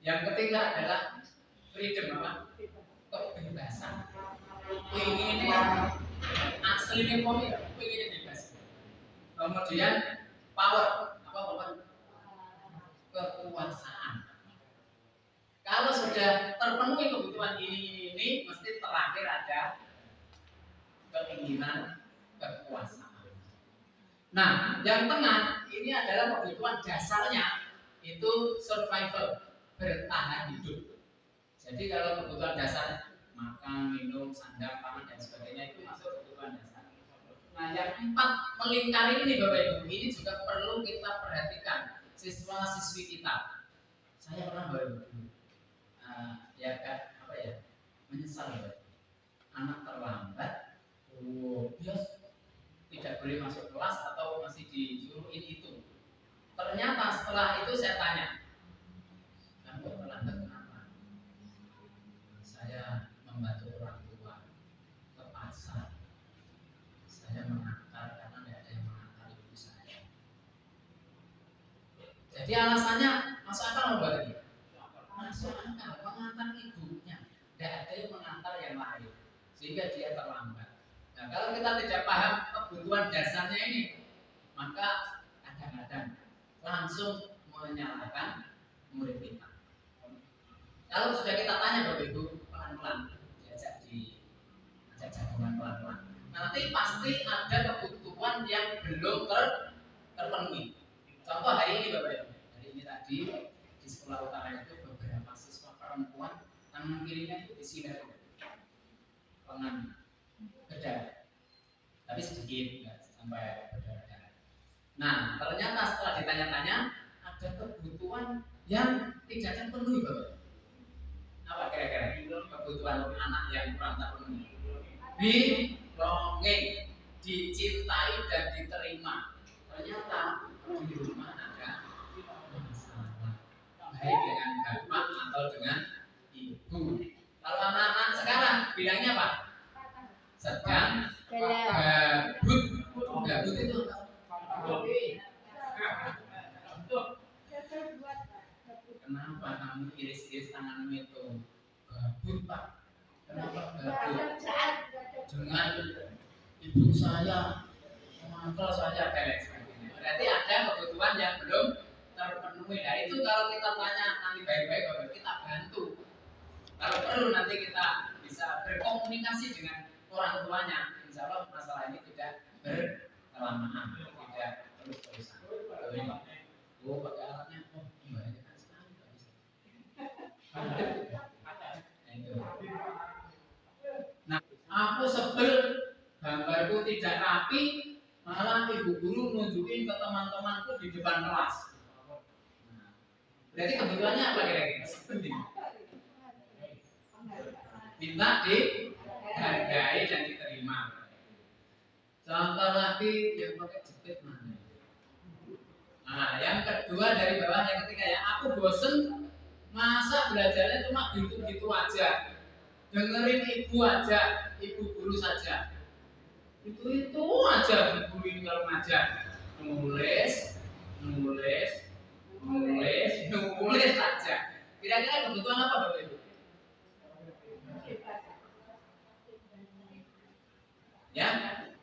Yang ketiga adalah freedom, apa? Kebebasan. Pengennya asli nih kok ya, pengennya bebas. Kemudian power, apa power? Kekuasaan. Kalau sudah terpenuhi kebutuhan ini mesti terakhir ada keinginan kekuasaan. Nah, yang tengah ini adalah kebutuhan dasarnya itu survival, bertahan hidup. Jadi kalau kebutuhan dasar makan, minum, sandang, pangan dan sebagainya itu masuk kebutuhan dasar. Nah, yang 4 melingkari ini Bapak Ibu, ini juga perlu kita perhatikan siswa-siswi kita. Saya pernah Bapak Ibu, menyesal Bapak Ibu. Anak terlambat, dia tidak boleh masuk kelas atau masih disuruh ini itu. Ternyata setelah itu saya tanya, kamu terlambat kenapa? Saya membantu orang tua ke pasar. Saya mengantar karena tidak ada yang mengantar ibu saya. Jadi alasannya masuk akal Bapak Ibu? Masuk akal, mengantar ibunya. Tidak ada yang mengantar yang lain, sehingga dia terlambat. Nah, kalau kita tidak paham kebutuhan dasarnya ini, maka kadang-kadang langsung menyalahkan murid kita. Kalau sudah kita tanya Bapak Ibu, pelan-pelan diajak jagoan pelan-pelan. Nanti pasti ada kebutuhan yang belum terpenuhi. Contoh hari ini Bapak Ibu, hari ini tadi di sekolah utara itu beberapa siswa perempuan tangan kirinya itu disinar lengan berdarah, tapi sedikit nggak sampai berdarah. Nah, ternyata setelah ditanya-tanya ada kebutuhan yang tidak terpenuhi Bapak. Apa kira-kira kebutuhan anak yang kurang terpenuhi? Belonging, dicintai dan diterima. Ternyata di rumah ada masalah, baik dengan bapak atau dengan ibu. Kalau anak-anak sekarang bilangnya apa? Sedang gabut. Gabut itu kenapa kamu iris-iris tanganmu itu? Gabut Pak. Kenapa gabut? Dengan ibu saya, mengantar saya dan lain sebagainya. Berarti ada kebutuhan yang belum terpenuhi. Nah itu kalau kita tanya nanti baik-baik, kita bantu. Kalau perlu nanti kita bisa berkomunikasi dengan orang tuanya. Insya Allah masalah ini tidak berkelamaan, tidak terus-terusan. Oh pakai alatnya, oh banyak sekali. Nah, aku sebel gambarku tidak rapi, malah ibu guru nunjukin ke teman-temanku di depan kelas. Nah, berarti kebutuhannya apa kira-kira? Penting. Minta dihargai dan diterima. Contoh lagi yang pakai jepit mana? Nah, yang kedua dari bawah yang ketiga ya, aku bosen masa belajarnya cuma gitu-gitu aja. dengerin ibu aja, ibu guru saja. Itu aja ibu ini kalau ngajar, nulis, nulis, nulis, nulis saja. Kira-kira kebutuhan apa Bapak Ibu? Ya,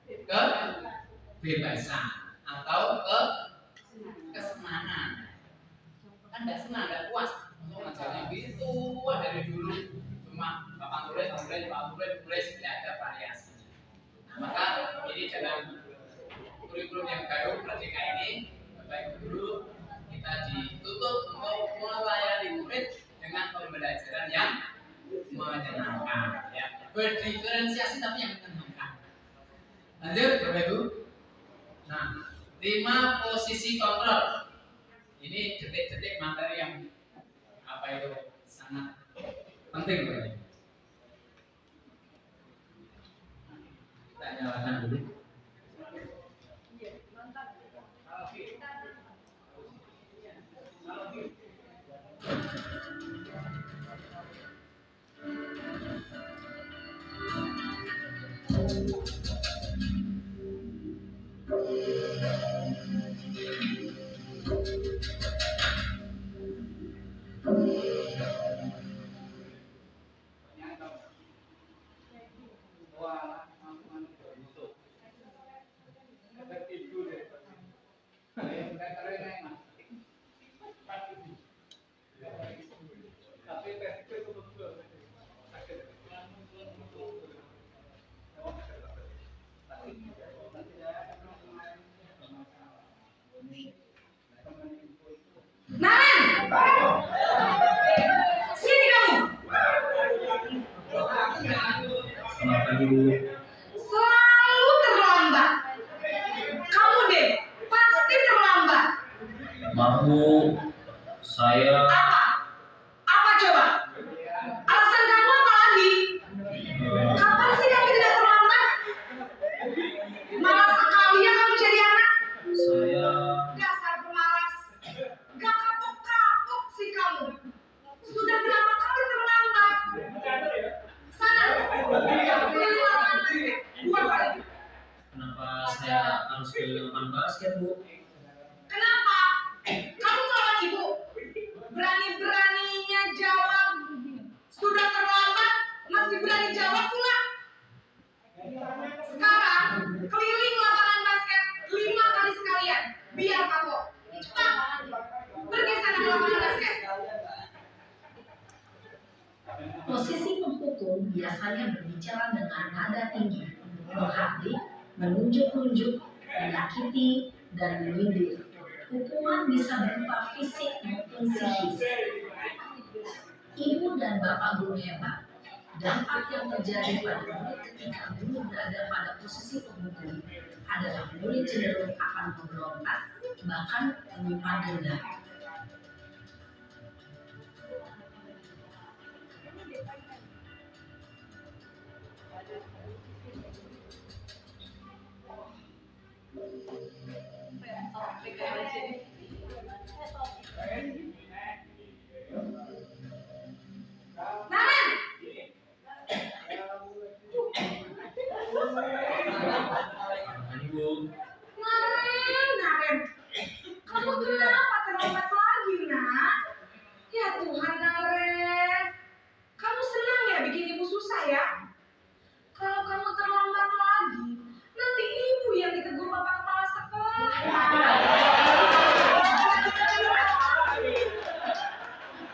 kebebasan atau kesenangan. Kan nggak senang, nggak puas. Untuk ngajarnya gitu, dari dulu cuma bapak tulis, tidak ada variasi. Maka ini dalam kurikulum yang baru Merdeka ini, Bapak Ibu Guru, kita dituntut untuk melayani murid dengan pembelajaran yang menyenangkan, ya. Berdiferensiasi tapi yang menyenangkan. Lanjut Bapak Ibu. Nah, 5 posisi kontrol. Ini detik-detik materi yang apa itu sangat penting Bapak Ibu. Kita nyalakan dulu. Selalu terlambat. Kamu deh, pasti terlambat. Maaf Bu, saya Apa coba? Alasan kamu apa lagi? Kapan sih kamu tidak terlambat? Malas sekali ya kamu jadi anak. saya Dasar pemalas. Gak kapok-kapok sih kamu. Sudah berapa kali terlambat? Sana. Dua kali. kenapa saya harus ke lapangan basket Bu? Kenapa? Kamu lawan ibu. Berani-beraninya jawab. Sudah terlambat, masih berani jawab pula. Sekarang keliling lapangan basket 5 kali sekalian. Biar kapok. Cepat. Pergi sana ke lapangan basket. Posisi pemukul biasanya berbicara dengan nada tinggi, menghardik, menunjuk-nunjuk, menyakiti, dan menyindir. Hukuman bisa berupa fisik maupun psikis. Ibu dan bapak guru hebat. Dampak yang terjadi pada murid ketika guru berada pada posisi pemukul adalah murid cenderung akan memberontak, bahkan menyimpan dendam. Naren! Ini Bu, Naren. Kamu kenapa terlambat lagi, nak? Ya Tuhan, Naren. Kamu senang ya bikin ibu susah ya? Kalau kamu terlambat lagi, nanti ibu yang ditegur bapak kepala sekolah.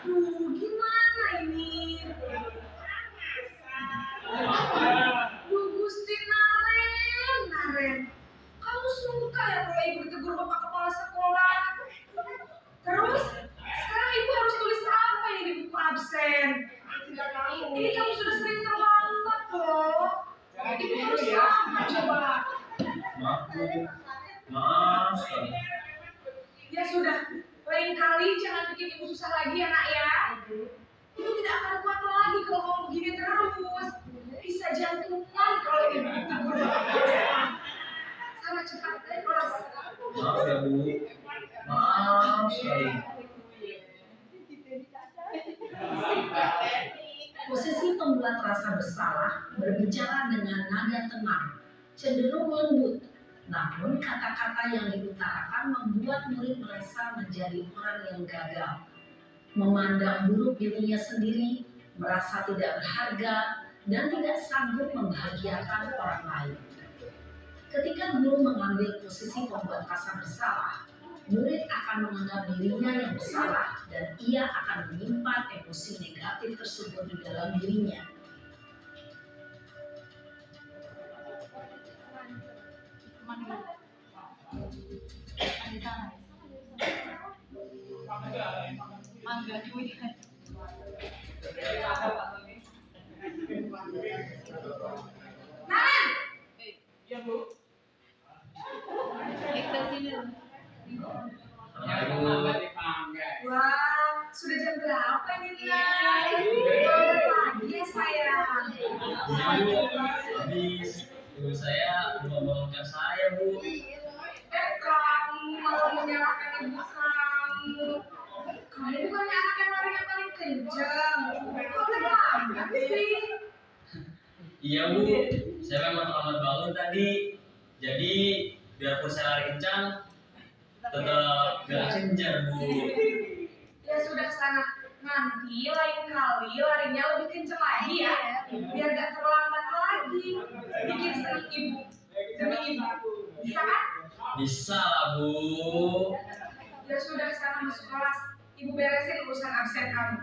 Duh, gimana ini? Duh, Gusti Naren. Kamu suka ya kalau ibu ditegur bapak kepala sekolah? Terus, sekarang ibu harus tulis apa ini di buku absen? Ini kamu sudah sering terlambat loh. Ibu harus apa coba? maaf Bu, maaf sekali. Ya sudah, lain kali jangan bikin ibu susah lagi ya nak ya. Ibu tidak akan kuat lagi kalau kamu begini terus. Bisa jantungan kalau ibu ditegur bapak kepala sekolah. Sana cepat kelas. Maaf ya Bu, maaf sekali. Posisi pembuat rasa bersalah berbicara dengan nada tenang, cenderung lembut. Namun kata-kata yang diutarakan membuat murid merasa menjadi orang yang gagal, memandang buruk dirinya sendiri, merasa tidak berharga, dan tidak sanggup membahagiakan orang lain. Ketika guru mengambil posisi pembuat rasa bersalah, murid akan menganggap dirinya yang bersalah dan ia akan menyimpan emosi negatif tersebut di dalam dirinya. Naren, Iya, Bu. Lambat dipanggil. wah, sudah jam berapa ini, Naren? Lagi ya, sayang. Habis ibu saya membangunkan saya, Bu. Kamu malah menyalahkan ibu kamu. Kamu bukannya anak yang larinya paling kencang. Kok lambat sih? Iya, Bu. Saya memang terlambat bangun tadi. Jadi biarpun saya lari kencang, tetap gak kencang, Bu. Ya sudah sana. Nanti lain kali larinya lebih kencang lagi ya. Biar gak terlambat lagi. Bikin senang ibu. Demi ibu. Bisa kan? Bisa lah, Bu. Ya sudah sana masuk kelas. Ibu beresin urusan absen kamu.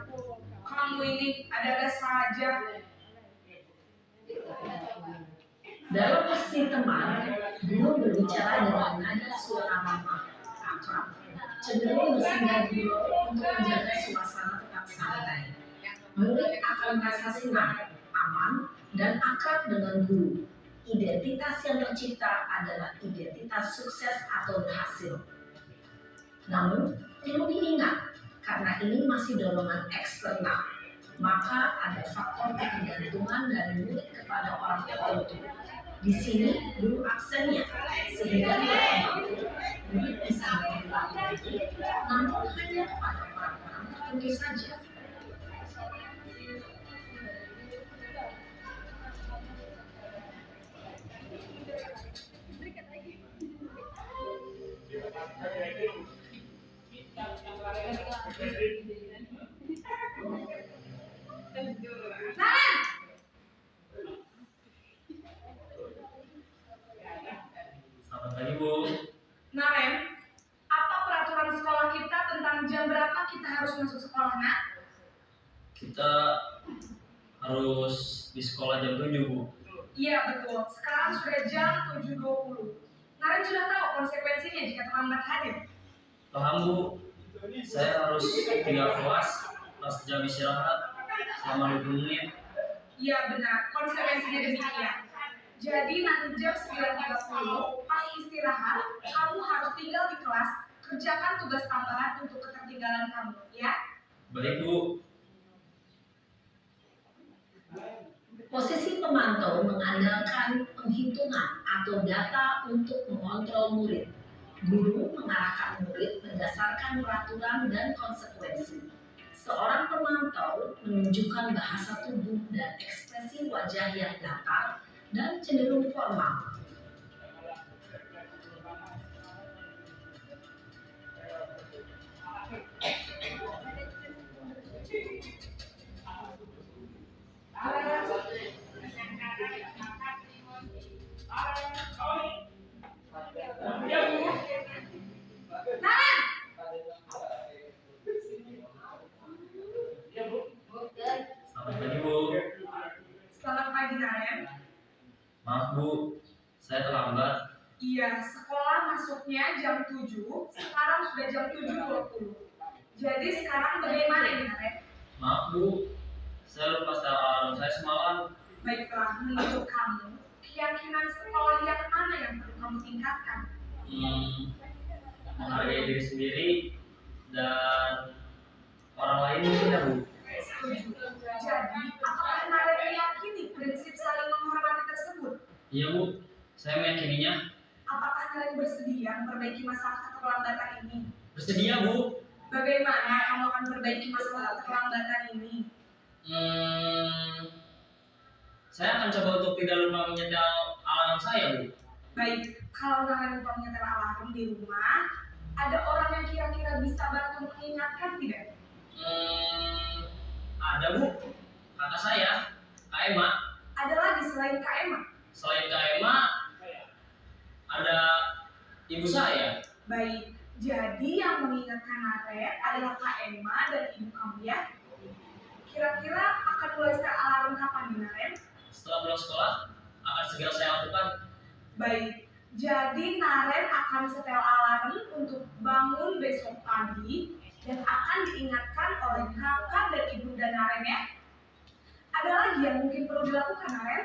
Kamu ini ada-ada saja. Dalam posisi teman, guru berbicara dengan nada suara ramah, akrab, cenderung bersinggah dulu untuk menjaga suasana tetap santai. Murid akan merasa senang, aman, dan akrab dengan guru. Identitas yang tercipta adalah identitas sukses atau berhasil. Namun, perlu diingat, karena ini masih dorongan eksternal, maka ada faktor ketergantungan dari murid kepada orang tertentu. Di sini guru aksennya, sehingga tidak mampu murid bisa mengulangi diri, namun hanya kepada orang-orang tertentu saja. Naren! Selamat pagi, Bu. Naren, apa peraturan sekolah kita tentang jam berapa kita harus masuk sekolah, nak? Kita harus di sekolah jam 7, Bu. Iya betul, sekarang sudah jam 7.20. Naren sudah tahu konsekuensinya jika terlambat hadir. Paham, Bu. Saya harus tinggal kelas pas jam istirahat selama 20 menit. Iya benar, konsekuensinya demikian. Jadi nanti jam 9.30 pas istirahat, kamu harus tinggal di kelas, kerjakan tugas tambahan untuk ketertinggalan kamu, ya? Baik, Bu. Posisi pemantau mengandalkan penghitungan atau data untuk mengontrol murid. Guru mengarahkan murid berdasarkan peraturan dan konsekuensi. Seorang pemantau menunjukkan bahasa tubuh dan ekspresi wajah yang datar dan cenderung formal. Naren! Selamat pagi, Bu. Selamat pagi, Naren. Maaf, Bu. Saya terlambat. Iya, sekolah masuknya jam 7, sekarang sudah jam 7.20. Jadi sekarang bagaimana ini, Naren? Maaf, Bu. Saya lupa setel alarm saya semalam. Baiklah, menurut kamu, keyakinan sekolah yang mana yang perlu kamu tingkatkan? Menghargai diri sendiri dan orang lain mungkin ya, Bu. Setuju. Jadi, apakah Naren meyakini prinsip saling menghormati tersebut? Iya, Bu. Saya meyakininya. Apakah Naren bersedia memperbaiki masalah keterlambatan ini? Bersedia, Bu. Bagaimana kamu akan memperbaiki masalah keterlambatan ini? Saya akan coba untuk tidak lupa menyetel alarm saya, Bu. Baik, kalau Naren lupa menyetel alarm di rumah, ada orang yang kira-kira bisa bantu mengingatkan tidak? Ada, Bu. Kakak saya, Kak Emma. Ada lagi selain Kak Emma? Selain Kak Emma, ada ibu saya. Baik, jadi yang mengingatkan Naren adalah Kak Emma dan ibu kamu ya? Kira-kira akan mulai setel alarm kapan nih Naren? Setelah pulang sekolah, akan segera saya lakukan. Baik, jadi Naren akan setel alarm untuk bangun besok pagi dan akan diingatkan oleh kakak dan ibu dan Naren ya. Ada lagi yang mungkin perlu dilakukan Naren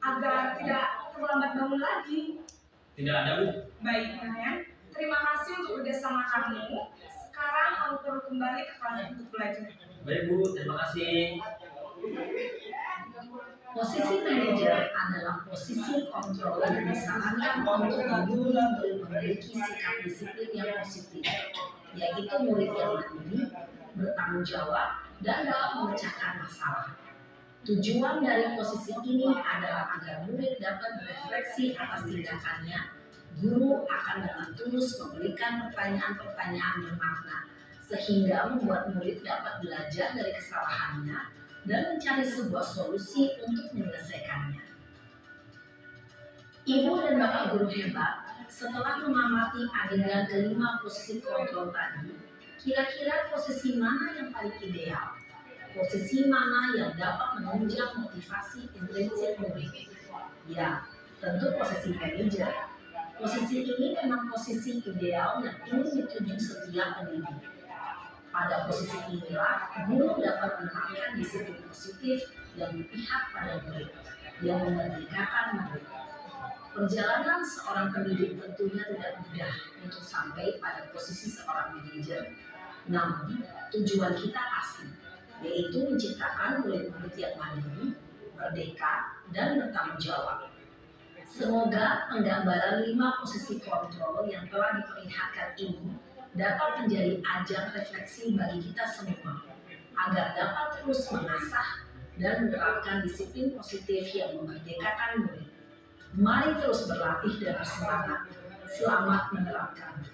agar tidak terlambat bangun lagi. Tidak ada, Bu. Baik Naren, terima kasih untuk kerjasama kamu. Sekarang kamu perlu kembali ke kelas untuk belajar. Baik, Bu. Terima kasih. Posisi manajer adalah posisi kontrol yang disarankan untuk guru memiliki sikap disiplin yang positif, yaitu murid yang mandiri, bertanggung jawab, dan dapat memecahkan masalah. Tujuan dari posisi ini adalah agar murid dapat berefleksi atas tindakannya. Guru akan dengan tulus memberikan pertanyaan-pertanyaan bermakna, sehingga membuat murid dapat belajar dari kesalahannya dan mencari sebuah solusi untuk menyelesaikannya. Ibu dan bapak guru hebat, setelah mengamati adegan kelima posisi kontrol tadi, kira-kira posisi mana yang paling ideal? Posisi mana yang dapat menunjang motivasi intrinsik murid? Ya, tentu posisi manajer. Posisi ini memang posisi ideal yang ingin dituju setiap pendidik. Pada posisi inilah, guru dapat menerapkan disiplin positif yang berpihak pada murid, yang memerdekakan murid. Perjalanan seorang pendidik tentunya tidak mudah untuk sampai pada posisi seorang manajer. Namun, tujuan kita pasti, yaitu menciptakan murid-murid yang mandiri, merdeka, dan bertanggung jawab. Semoga penggambaran 5 posisi kontrol yang telah diperlihatkan ini dapat menjadi ajang refleksi bagi kita semua, agar dapat terus mengasah dan menerapkan disiplin positif yang memerdekakan murid. Mari terus berlatih dan bersemangat. Selamat menerapkan.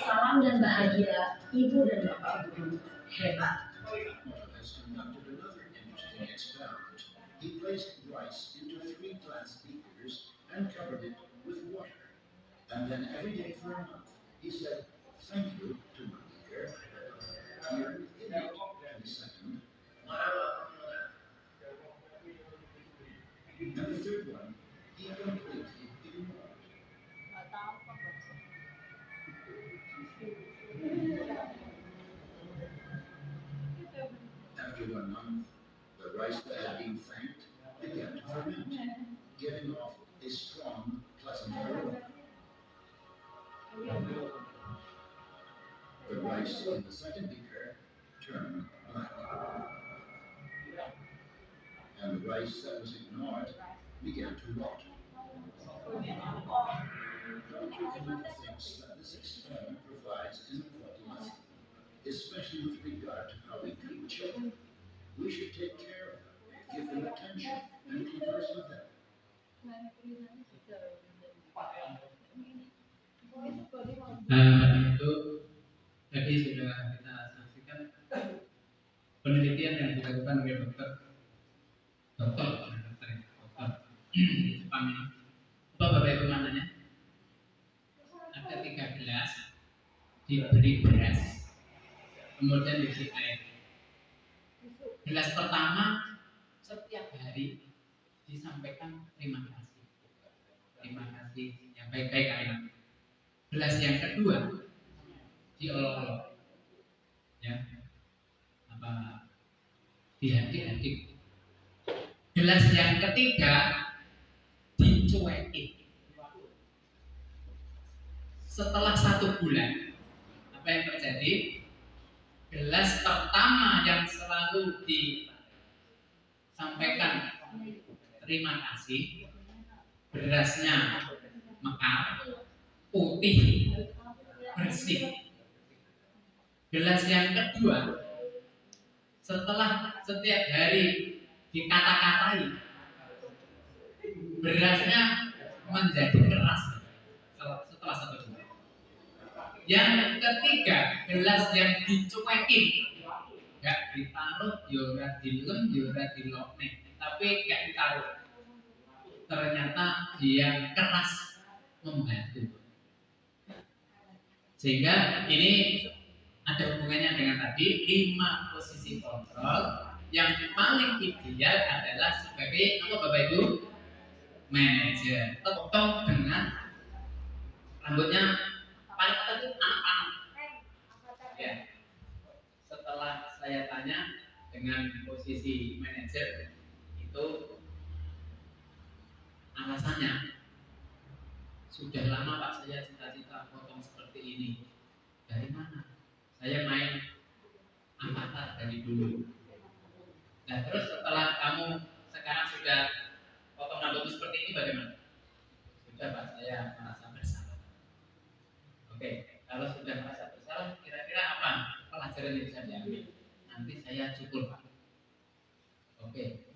Salam dan bahagia, Ibu dan Bapak Guru hebat. Has conducted another interesting experiment. He placed rice into 3 glass beakers and covered it with water. And then every day for a month, he said, "Thank you to my beaker." Here, idiot, 22nd. And the third one, he completely ignored. After 1 month, the rice that had been thanked began to ferment, giving off a strong, pleasant aroma. The rice in the second beaker turned black. And the rice that was ignored began to rot. Dr. Emmett thinks that this experiment provides an important lesson, especially with regard to how we treat children. We should take care of them, give them attention, and converse with them. Itu tadi sudah kita saksikan penelitian yang dilakukan oleh dokter Jepang ini. Bapak Ibu namanya? Ada 3 gelas, diberi beras, kemudian diisi air. Gelas pertama setiap hari disampaikan terima kasih, ya baik-baik air. Gelas yang kedua diolok-olok, ya, diadik-adik. Gelas yang ketiga dicuekin. Setelah 1 bulan, apa yang terjadi? Gelas pertama yang selalu disampaikan terima kasih, berasnya mekar, putih, bersih. Gelas yang kedua, setelah setiap hari dikata-katai, berasnya menjadi keras setelah 1 bulan. Yang ketiga, gelas yang dicuekin, nggak ditaruh, yora dilem, yora dilokne, tapi nggak ditaruh. Ternyata dia keras membantu. Sehingga ini ada hubungannya dengan tadi 5 posisi kontrol. Yang paling ideal adalah sebagai apa Bapak Ibu? Manajer. Tetap dengan rambutnya paling atas itu anak-anak. Ya. Setelah saya tanya dengan posisi manajer itu alasannya sudah lama Pak saya cita-cita potong seperti ini. Dari mana? Saya main avatar dari dulu. Nah terus setelah kamu sekarang sudah potong rambut seperti ini bagaimana? Sudah Pak, saya merasa bersalah. Oke, kalau sudah merasa bersalah, kira-kira apa pelajaran yang bisa diambil? Nanti saya cukur Pak. Oke.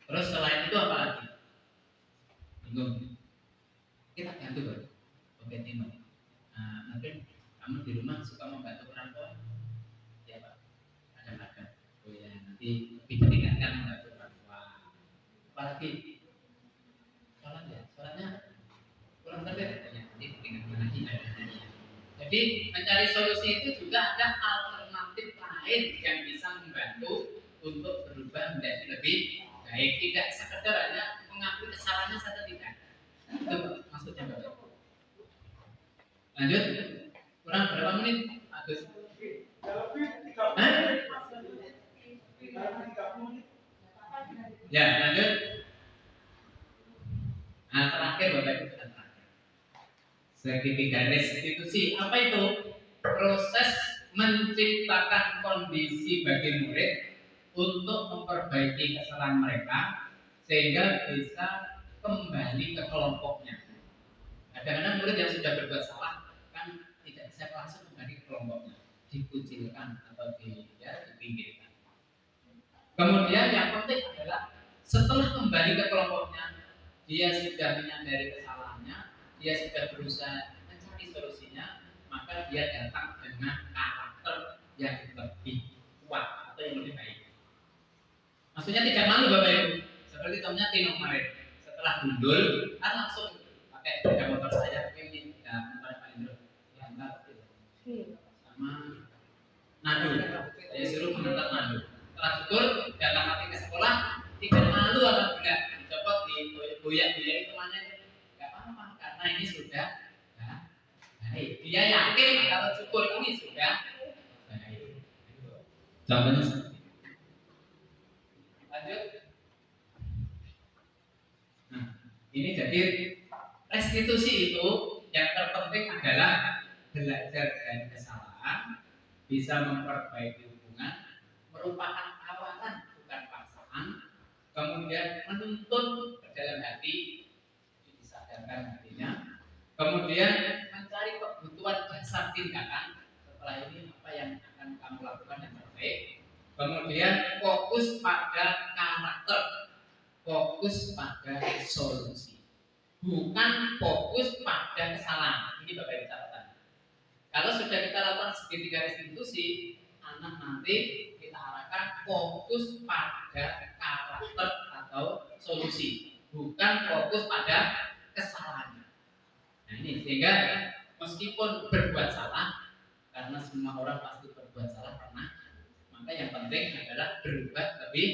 Terus selain itu apa lagi? Bingung. Kita ganti Pak. Oke, Tino. Nah, nanti kamu di rumah suka membantu orang tua? Ya Pak. Ada. Oh ya, nanti lebih ditingkatkan membantu orang tua. Apalagi sholatnya kurang tertib ya, nanti ditingkatkan lagi. Jadi mencari solusi itu juga ada alternatif lain yang bisa membantu untuk berubah menjadi lebih baik. Tidak sekedar hanya mengakui kesalahannya saja tidak. Itu maksudnya Bapak. Lanjut. Kurang berapa menit? Agus. Ya, lanjut. Nah, terakhir Bapak Ibu terakhir. Segitiga restitusi. Apa itu? Proses menciptakan kondisi bagi murid untuk memperbaiki kesalahan mereka sehingga bisa kembali ke kelompoknya. Kadang-kadang murid yang sudah berbuat salah kan tidak bisa langsung kembali ke kelompoknya, dikucilkan atau dipinggirkan. Kemudian yang penting adalah setelah kembali ke kelompoknya, dia sudah menyadari kesalahannya, dia sudah berusaha mencari solusinya, maka dia datang dengan karakter yang lebih kuat atau yang lebih baik. Maksudnya tidak malu Bapak Ibu. Seperti contohnya Tino kemarin, setelah gundul kan langsung pakai sepeda motor saya ini motor Pak Indro diantar sama nado. Saya suruh mengantar nado. Setelah syukur datang lagi ke sekolah, tidak malu atau tidak dicopot digoyak-goyak itu temannya, nggak apa-apa karena ini sudah baik. Dia yakin kalau syukur ini sudah baik. Contohnya lanjut. Nah, ini jadi restitusi itu yang terpenting adalah belajar dari kesalahan, bisa memperbaiki hubungan, merupakan tawaran bukan paksaan, kemudian menuntut ke dalam hati, disadarkan hatinya, kemudian mencari kebutuhan dasar tindakan. Setelah ini apa yang akan kamu lakukan yang terbaik, kemudian fokus pada karakter, fokus pada solusi, bukan fokus pada kesalahan. Ini Bapak Ibu catatan. Kalau sudah kita lakukan segitiga restitusi, anak nanti kita arahkan fokus pada karakter atau solusi, bukan fokus pada kesalahannya. Nah ini sehingga meskipun berbuat salah, karena semua orang pasti berbuat salah pernah, maka yang penting adalah berbuat lebih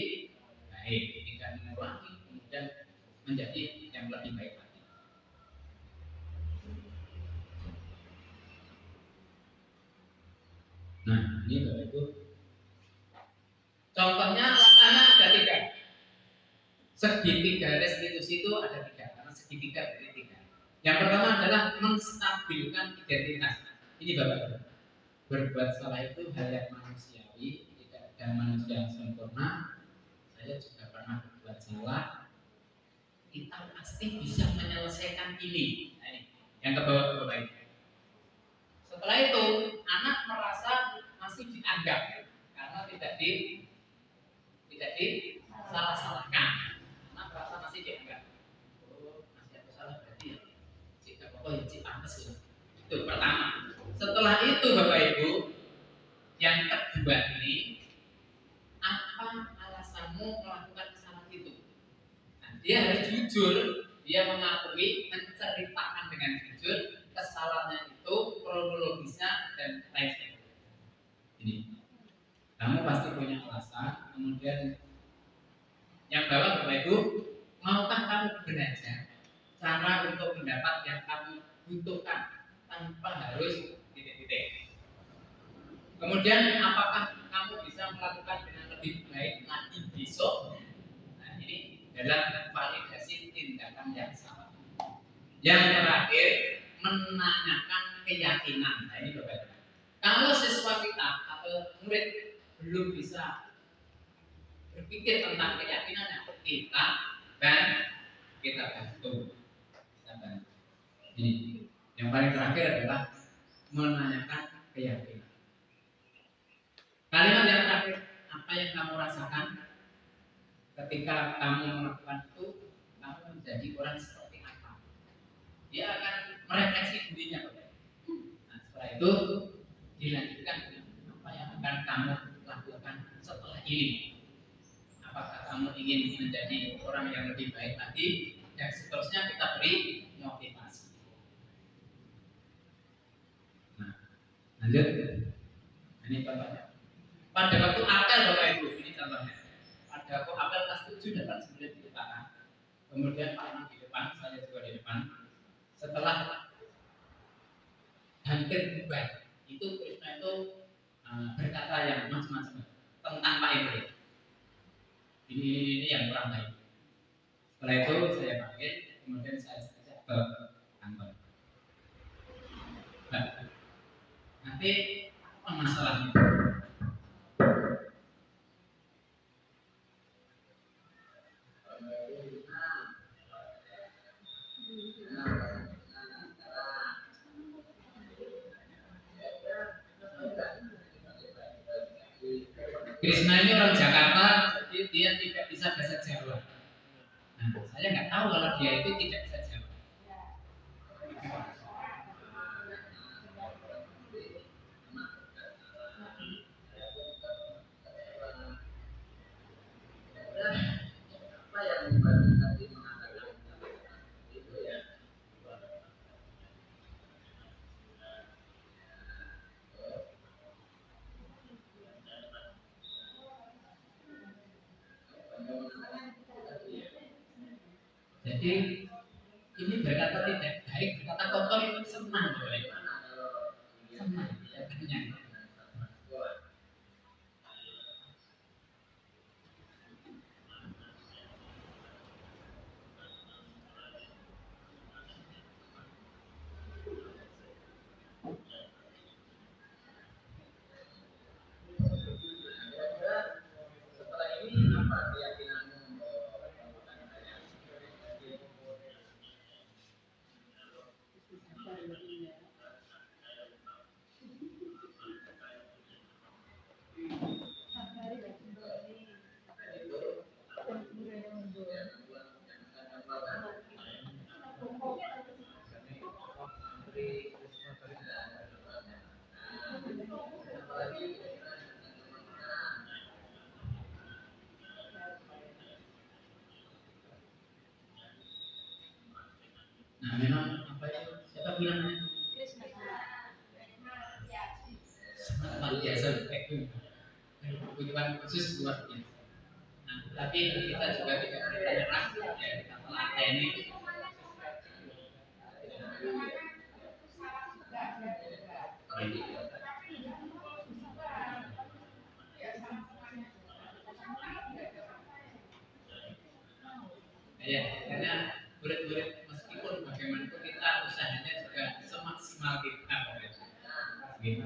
baik, tidak mengurangi, kemudian menjadi yang lebih baik lagi. Nah, ini Bapak Ibu. Contohnya langkahnya ada 3. Segitiga restitusi itu ada 3, karena segitiga dari 3. Yang pertama adalah menstabilkan identitas. Ini Bapak Ibu. Berbuat salah itu hal yang manusiawi, tidak ada manusia yang sempurna. Saya juga pernah berbuat salah. Kita pasti bisa menyelesaikan ini. Nah, ini yang ke bawah Bapak Ibu. Setelah itu, anak merasa masih dianggap karena tidak disalah-salahkan. Anak merasa masih dianggap. Oh iya, pantes loh. Itu pertama. Setelah itu Bapak Ibu, yang kedua ini, apa alasanmu melakukan kesalahan itu? Nah, dia harus jujur, dia mengakui, menceritakan dengan jujur kesalahannya itu, kronologisnya dan lain sebagainya. Ini, kamu pasti punya alasan. Kemudian yang bawah Bapak Ibu, maukah kamu belajar cara untuk mendapat yang kamu butuhkan tanpa harus titik-titik. Kemudian apakah kamu bisa melakukan dengan lebih baik lagi besok? Nah ini dalam validasi tindakan yang salah. Yang terakhir, menanyakan keyakinan. Nah ini Bapak Ibu. Kalau siswa kita atau murid belum bisa berpikir tentang keyakinannya, kita bantu. Ini yang paling terakhir adalah menanyakan keyakinan. Kalimat yang terakhir, apa yang kamu rasakan ketika kamu melakukan itu? Kamu menjadi orang seperti apa? Dia akan merefleksi dirinya. Nah, setelah itu dilanjutkan apa yang akan kamu lakukan setelah ini. Apakah kamu ingin menjadi orang yang lebih baik lagi? Dan seterusnya kita beri motivasi. Nah, lanjut. Ini contohnya. Pada waktu apel Bapak Ibu, ini contohnya. Pada waktu apel kelas 7 dapat 9 di depan. Kemudian Pak Imam di depan, saya juga di depan. Setelah hampir bubar, itu Krishna itu berkata yang macam-macam tentang Pak Imam. Ini yang kurang baik. Setelah itu saya panggil, kemudian saya ajak ke kantor. Nah, nanti apa masalahnya? Krishna ini orang Jakarta, jadi dia tidak bisa bahasa Jawa. Nah, saya nggak tahu kalau dia itu tidak bisa Jawa. Jadi ini berkata tidak baik, berkata kotor itu senang, senang, katanya. Nah memang apa itu? Siapa bilangnya? Luar biasa, kebutuhan khusus luar biasa. Nah, tapi kita juga tidak boleh menyerah, ya kita melatih. Ya, karena murid-murid meskipun bagaimanapun kita usahanya juga semaksimal kita. Gitu.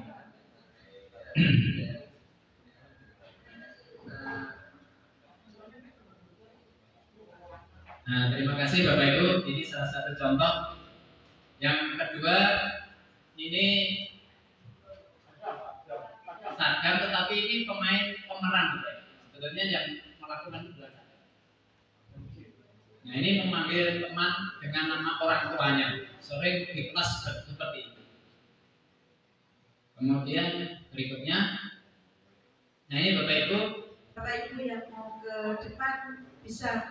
Nah, terima kasih Bapak Ibu. Ini salah satu contoh. Yang kedua, ini Sargam, tetapi ini pemain pemeran. Sebetulnya yang melakukan itu adalah. Nah, Nah ini memanggil teman dengan nama orang tuanya, sering di kelas seperti itu. Kemudian berikutnya, nah ini Bapak Ibu, yang mau ke depan bisa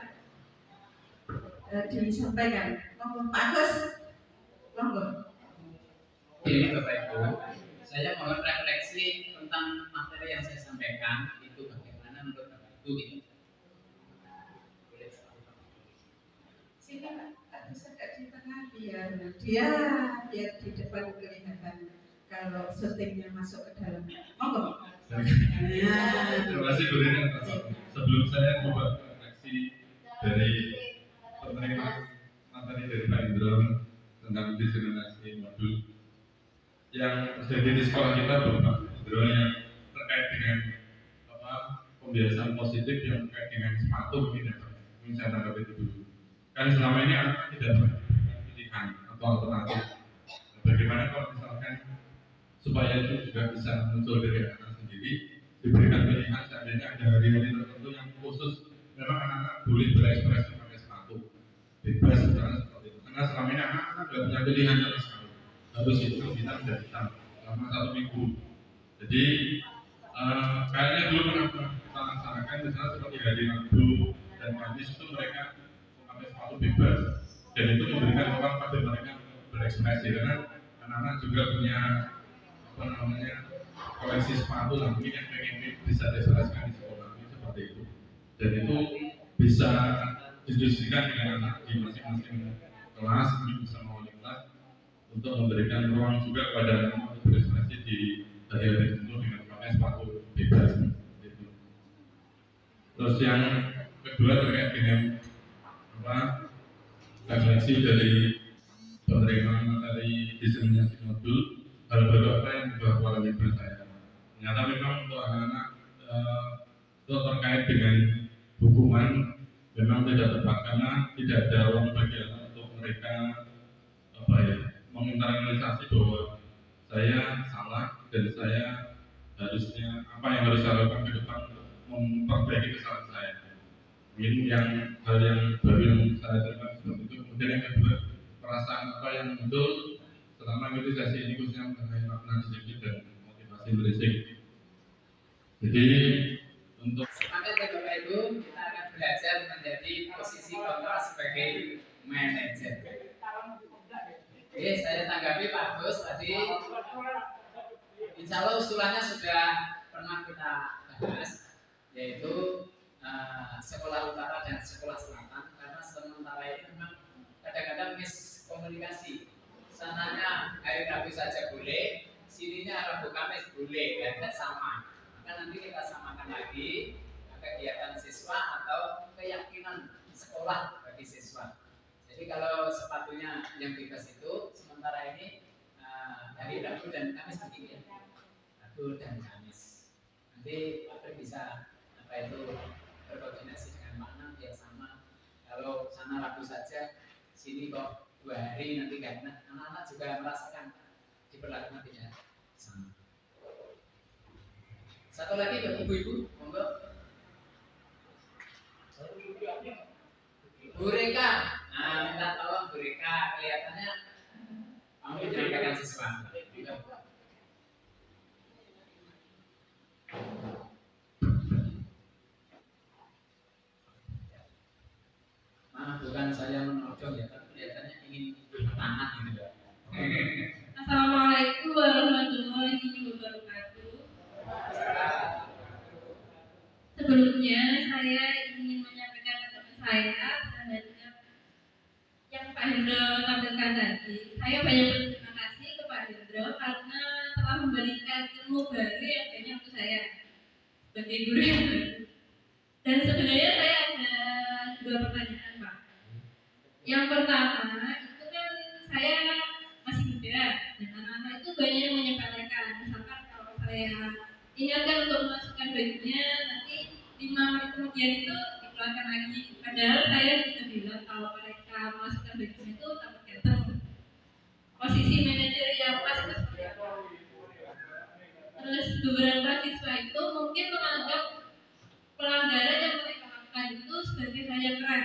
disampaikan. Ngomong Pak Agus, ngomong. ini Bapak Ibu, saya mohon refleksi tentang materi yang saya sampaikan itu bagaimana menurut Bapak Ibu gitu. Sini Pak bisa agak di tengah biar dia di depan kelihatan kalau syutingnya masuk ke dalam. Monggo. Terima kasih Bu Rina. Sebelum saya coba refleksi dari penerimaan materi dari Pak Indro tentang diskriminasi modul yang terjadi di sekolah kita, Bapak Indro, yang terkait dengan pembiasaan positif yang terkait dengan sepatu mungkin ya Pak. Mungkin saya tanggapi itu dulu. Kan selama ini anak tidak diberikan pilihan atau alternatif. Bagaimana kalau misalkan supaya itu juga bisa muncul dari anak sendiri, diberikan pilihan seandainya ada hari-hari tertentu yang khusus memang anak-anak boleh berekspresi pakai sepatu bebas misalnya seperti itu. Karena selama ini anak-anak tidak punya pilihan sama sekali, harus hitam dan hitam selama 1 minggu. Jadi kayaknya dulu pernah kita laksanakan misalnya seperti hari Rabu dan Kamis itu mereka memakai sepatu bebas dan itu memberikan ruang pada mereka berekspresi karena anak-anak juga punya koleksi sepatu lah mungkin yang pengen bisa diekspresikan di sekolah ini seperti itu, dan itu bisa didiskusikan dengan anak di masing-masing kelas, mungkin bersama wali kelas untuk memberikan ruang juga kepada anak untuk berekspresi di hari-hari tertentu dengan pakai sepatu bebas gitu. Terus yang kedua terkait dengan refleksi dari penerimaan materi diskriminasi modul, hal baru apa yang membuat pola pikir saya. Ternyata memang untuk anak-anak itu terkait dengan hukuman memang tidak tepat karena tidak ada ruang bagi anak untuk mereka menginternalisasi bahwa saya salah dan saya harusnya apa yang harus saya lakukan ke depan untuk memperbaiki kesalahan saya. Mungkin hal yang baru yang saya terima seperti itu. Kemudian yang kedua, perasaan apa yang muncul selama mengikuti sesi ini khususnya mengenai makna disiplin dan motivasi berisik. Jadi untuk semangat ya Bapak Ibu, kita akan belajar menjadi posisi kontra sebagai manajer. Oke, saya tanggapi Pak Gus tadi. Insya Allah usulannya sudah pernah kita bahas, yaitu sekolah utara dan sekolah selatan, karena sementara ini memang kadang-kadang miskomunikasi. Sananya hari Rabu saja boleh, sininya Rabu Kamis boleh, ya sama. Maka nanti kita samakan lagi kegiatan siswa atau keyakinan sekolah bagi siswa. Jadi kalau sepatunya yang bebas itu sementara ini hari Rabu dan Kamis begini ya, Rabu dan Kamis. Nanti Pak bisa berkoordinasi dengan makna yang sama. Kalau sana Rabu saja, sini kok 2 hari nanti nggak enak. Anak-anak juga merasakan diperlakukan tidak sama. Satu lagi buat ibu-ibu, monggo. Bu Reka, minta tolong Bu Reka, kelihatannya mau menyampaikan sesuatu. Bukan saya menodong ya, tapi kelihatannya ingin bertahan gitu. Assalamualaikum warahmatullahi wabarakatuh. Sebelumnya saya ingin menyampaikan kepada saya terhadap yang Pak Hendro tampilkan tadi. Saya banyak berterima kasih kepada Hendro karena telah memberikan ilmu baru yang banyak untuk saya sebagai guru yang baru. Dan sebenarnya saya ada 2 pertanyaan, Pak. Yang pertama, itu kan saya masih muda dan anak-anak itu banyak yang menyepelekan. Misalkan kalau saya ingatkan untuk memasukkan bajunya, nanti 5 menit kemudian itu dikeluarkan lagi. Padahal saya sudah bilang kalau mereka memasukkan bajunya itu takut gatel. Posisi manajer yang pas itu seperti apa? Terus beberapa siswa itu mungkin menganggap pelanggaran yang mereka lakukan itu sebagai hal yang keren.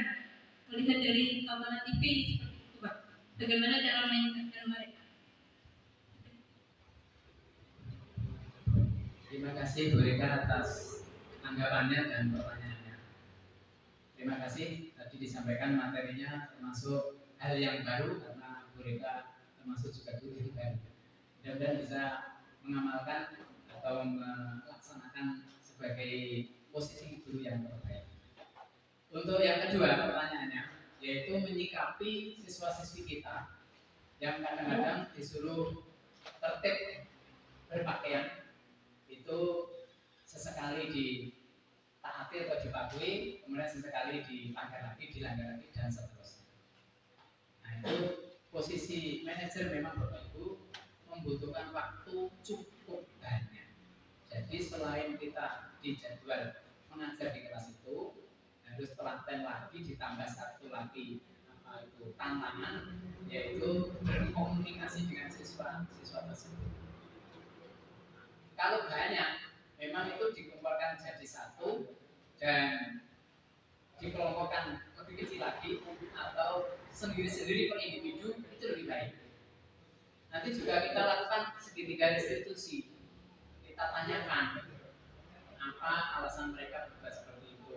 Melihat melihat dari tontonan TV seperti itu Pak. Bagaimana cara mainkan mereka? Terima kasih Bu Rika atas tanggapannya dan pertanyaannya. Terima kasih, tadi disampaikan materinya termasuk hal yang baru karena Bu Rika termasuk juga guru yang baru. Mudah-mudahan bisa mengamalkan atau melaksanakan sebagai posisi guru yang terbaik. Untuk yang kedua pertanyaannya, yaitu menyikapi siswa-siswi kita yang kadang-kadang disuruh tertib berpakaian, itu sesekali ditaati atau dipatuhi, kemudian sesekali dilanggar lagi, dan seterusnya. Nah, itu posisi manajer memang Bapak Ibu membutuhkan waktu cukup banyak. Jadi selain kita dijadwal mengajar di kelas itu, harus telaten lagi ditambah satu lagi itu tantangan, yaitu berkomunikasi dengan siswa tersebut. Kalau banyak, memang itu dikumpulkan jadi satu dan dikelompokkan lebih kecil lagi atau sendiri-sendiri per individu, itu lebih baik. Nanti juga kita lakukan segitiga restitusi. Kita tanyakan apa alasan mereka berbuat seperti itu.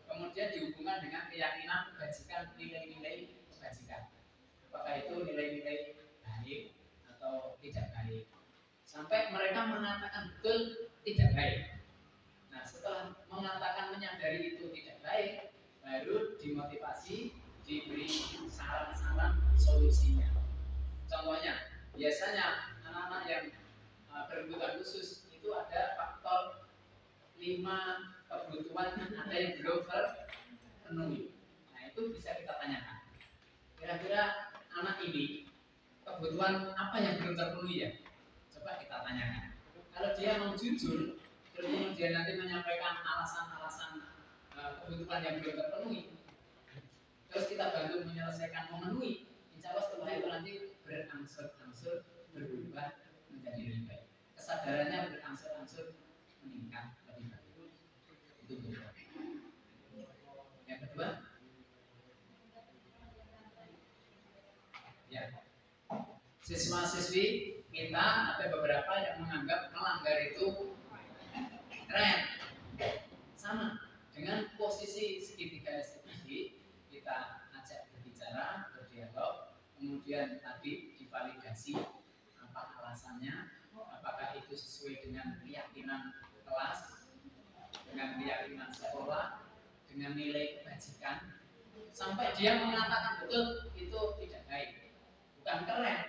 Kemudian dihubungkan dengan keyakinan kebajikan, nilai-nilai kebajikan. Apakah itu nilai-nilai baik atau tidak baik. Sampai mereka mengatakan betul tidak baik. Nah, setelah mengatakan menyadari itu tidak baik, baru dimotivasi, diberi saran-saran solusinya. Contohnya, biasanya anak-anak yang berkebutuhan khusus itu ada faktor 5 kebutuhan ada yang belum terpenuhi. Nah, itu bisa kita tanyakan. Kira-kira anak ini kebutuhan apa yang belum terpenuhi ya? Coba kita tanyakan. Kalau dia mau jujur, terus kemudian nanti menyampaikan alasan-alasan kebutuhan yang belum terpenuhi, terus kita bantu menyelesaikan memenuhi, insya Allah setelah itu nanti berangsur-angsur berubah menjadi lebih baik. Kesadarannya berangsur-angsur meningkat lebih baik. Itu betul. Yang kedua, ya, siswa-siswi kita ada beberapa yang menganggap melanggar itu keren. Sama dengan posisi segitiga restitusi, kita ajak berbicara, berdialog, kemudian tadi divalidasi apa alasannya, apakah itu sesuai dengan keyakinan kelas, dengan keyakinan sekolah, dengan nilai kebajikan, sampai dia mengatakan betul itu tidak baik, bukan keren,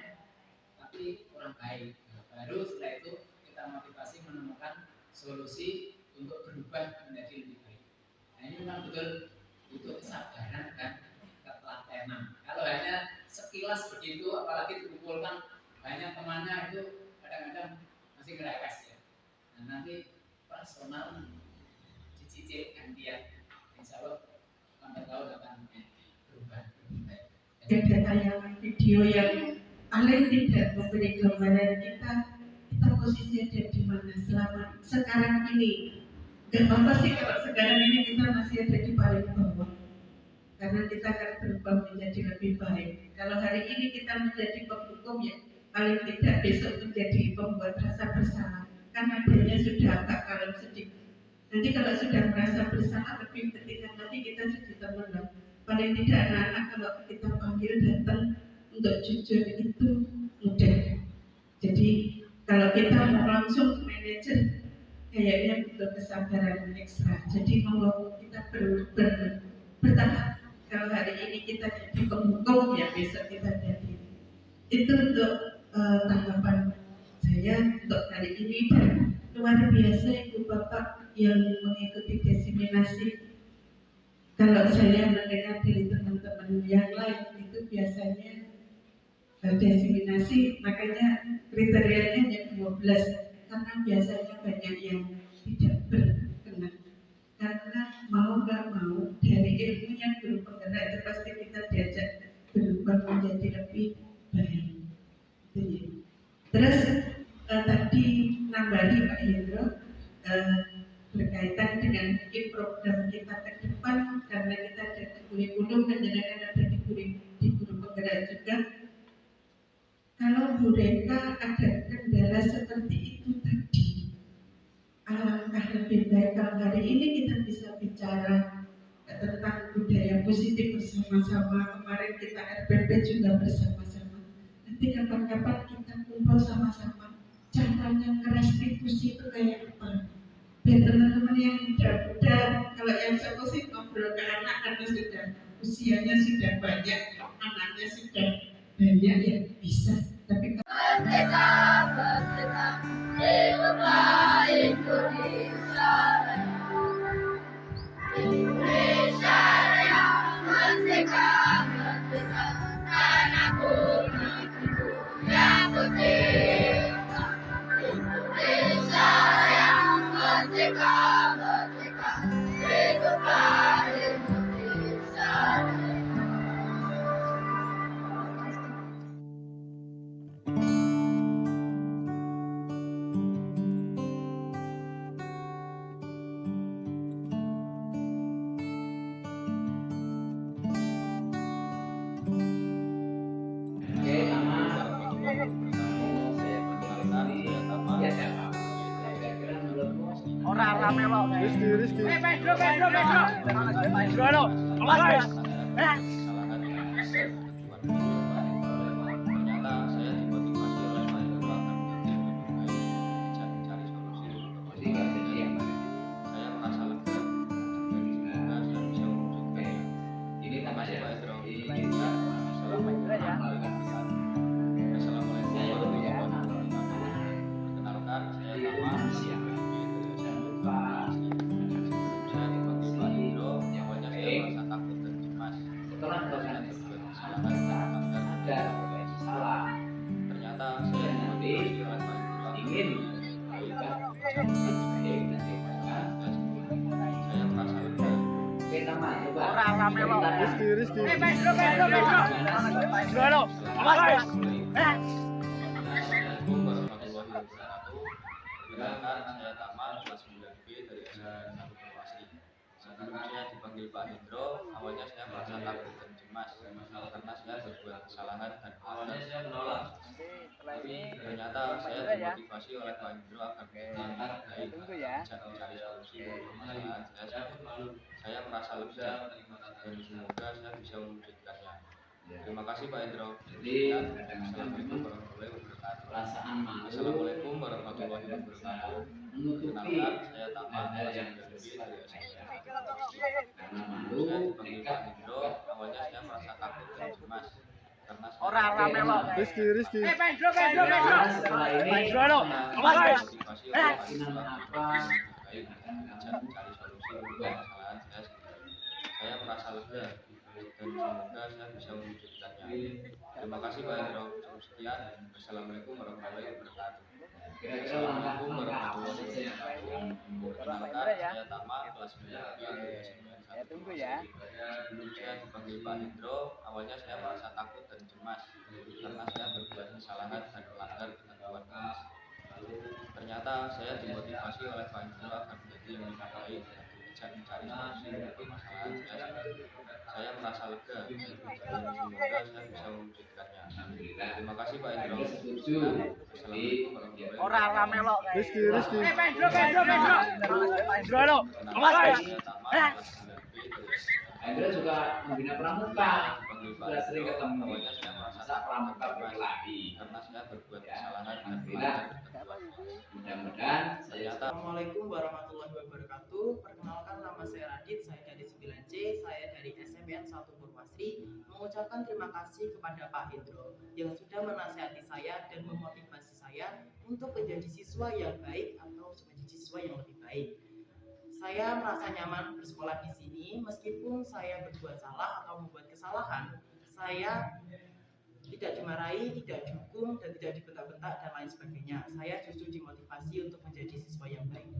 tapi kurang baik. Baru setelah itu kita motivasi menemukan solusi untuk berubah menjadi lebih baik. Nah, ini memang betul butuh kesabaran dan ketelatenan. Kalau hanya sekilas begitu, apalagi dikumpulkan banyak temannya, itu kadang-kadang masih ngerekas ya. Nah, nanti personal dicicil gantian, insya Allah lambat laun akan berubah lebih baik. Ada tayangan video yang paling tidak memberi gambaran kita posisi ada di mana selama sekarang ini. Gak apa sih kalau sekarang ini kita masih ada di paling bawah, karena kita akan berubah menjadi lebih baik. Kalau hari ini kita menjadi penghukum, ya paling tidak besok menjadi pembuat rasa bersalah, karena adanya sudah agak kalem sedikit. Nanti kalau sudah merasa bersalah lebih ketika nanti kita jadi teman, paling tidak anak-anak kalau kita panggil datang untuk jujur itu mudah. Jadi kalau kita mau langsung ke manajer, kayaknya butuh kesabaran ekstra. Jadi mau kita bertahap. Kalau hari ini kita jadi penghukum, ya besok kita jadi. Itu untuk tanggapan saya untuk hari ini. Dan luar biasa Ibu Bapak yang mengikuti diseminasi. Kalau saya mendengar dari teman-teman yang lain itu biasanya diseminasi, makanya kriterianya hanya 12, karena biasanya banyak yang tidak berkenan. Karena mau nggak mau dari ilmunya guru penggerak itu pasti kita diajak berubah menjadi lebih baik. Itu ya. Terus tadi nambahi Pak Hendro berkaitan dengan program kita ke depan, karena kita ada kurikulum pendidikan ada di guru penggerak juga. Kalau mereka ada kendala seperti itu tadi, alangkah lebih baik kalau hari ini kita bisa bicara tentang budaya positif bersama-sama. Kemarin kita RPP juga bersama-sama. Nanti kapan-kapan kita kumpul sama-sama. Caranya ngerestitusi itu kayak apa? Biar teman-teman yang muda-muda, kalau yang saya sih ngobrol ke anak karena sudah usianya sudah banyak, anaknya sudah banyak yang bisa. Tapi Merdeka, merdeka, hiduplah Indonesia Raya. Indonesia Raya, merdeka, merdeka, tanahku negeriku yang putih. Indonesia Raya, merdeka, merdeka, hiduplah Indonesia Raya. Oke, nama saya perkenalkan saya Tama. Ya siapa? Kira-kira menurutmu Orang rame lo. Rizky. Ternyata saya dimotivasi oleh Pak Hendro agar menjadi lebih baik dan mencari solusi untuk saya merasa lega dan semoga saya bisa mewujudkannya. ini Terima nama kasih ya? Pak Hendro. Saya Assalamualaikum dulu warahmatullahi ya. wabarakatuh. Perkenalkan saya Tama. Saya dipanggil Pak Hendro. Awalnya saya merasa takut dan cemas. Setelah Saya proses berbuat kesalahan dan ada salah ternyata saya dimotivasi oleh Pak Hendro agar ingin menjadi lebih baik. Saya merasa lega. Oke, nama coba. Orang rame lo. Rizky. Assalamualaikum warahmatullahi wabarakatuh. Perkenalkan saya Tama kelas 9B dari SMP 1 Purwasri. Sebelum saya dipanggil Pak Hendro, awalnya saya merasa takut dan cemas karena saya berbuat kesalahan dan melanggar. Tapi ternyata saya dimotivasi oleh Pak Hendro agar menjadi lebih baik dan mencari solusi untuk permasalahan saya merasa lega dan semoga saya bisa mewujudkannya. Terima kasih Pak Hendro. Dan Assalamualaikum warahmatullahi wabarakatuh. Perasaan malu Assalamualaikum warahmatullahi wabarakatuh. menutupi Perkenalkan saya Tama ada kelas yang 9B dari SMP 1 karena malu Saya dipanggil mereka Pak Hendro. Awalnya saya merasa takut dan cemas karena saya Orang rame lo. Rizky. setelah ini dimotivasi oleh Pak Hendro dengan agar apa baik dan mencari solusi untuk permasalahan saya sendiri. Saya merasa lega dan semoga saya bisa mewujudkannya. Terima kasih Pak Hendro. Cukup sekian. Wassalamualaikum warahmatullahi wabarakatuh. kira-kira Assalamualaikum langkah-langkah apa warahmatullahi saja wabarakatuh. Perkenalkan saya Tama kelas 9B dari SMP 1 Tunggu ya. Sebelum saya dipanggil Pak Hendro, awalnya saya merasa takut dan cemas karena saya berbuat kesalahan dan melanggar ketentuan kelas. Ternyata saya dimotivasi oleh Pak Hendro agar menjadi yang lebih baik dan mencari solusi untuk permasalahan saya sendiri. Saya merasa lega dan semoga saya bisa mewujudkannya. Terima kasih Pak Hendro. setuju Assalamualaikum warahmatullahi wabarakatuh. Orang rame lo. Rizky. Hendro juga membina pramuka sudah sering ketemu masa pramuka berkelahi karena saya berbuat Ya, kesalahan dan alhamdulillah. melanggar ketentuan kelas. mudah-mudahan saya Assalamualaikum warahmatullahi wabarakatuh. Perkenalkan nama saya Radit, saya dari 9C, saya dari SMPN 1 Purwasri. Mengucapkan terima kasih kepada Pak Hendro yang sudah menasihati saya dan memotivasi saya untuk menjadi siswa yang baik atau menjadi siswa yang lebih baik. Saya merasa nyaman bersekolah di sini meskipun saya berbuat salah atau membuat kesalahan. Saya tidak dimarahi, tidak dihukum, dan tidak dibentak-bentak dan lain sebagainya. Saya justru dimotivasi untuk menjadi siswa yang baik.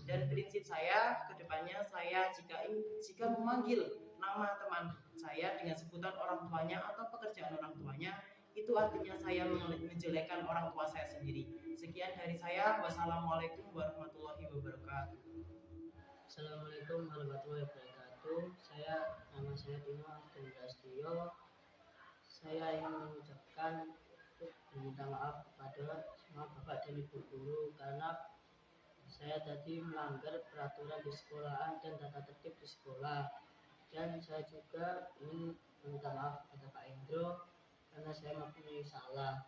Dan prinsip saya ke depannya, saya jika memanggil nama teman saya dengan sebutan orang tuanya atau pekerjaan orang tuanya, itu artinya saya menjelekkan orang tua saya sendiri. Sekian dari saya. Wassalamualaikum warahmatullahi wabarakatuh. Assalamualaikum warahmatullahi wabarakatuh. wabarakatuh. Nama saya Dino Astrio. Saya ingin mengucapkan meminta maaf kepada semua bapak dan ibu guru karena saya tadi melanggar peraturan di sekolahan dan tata tertib di sekolah. Dan saya juga ingin meminta maaf kepada Pak Indro karena saya mempunyai salah.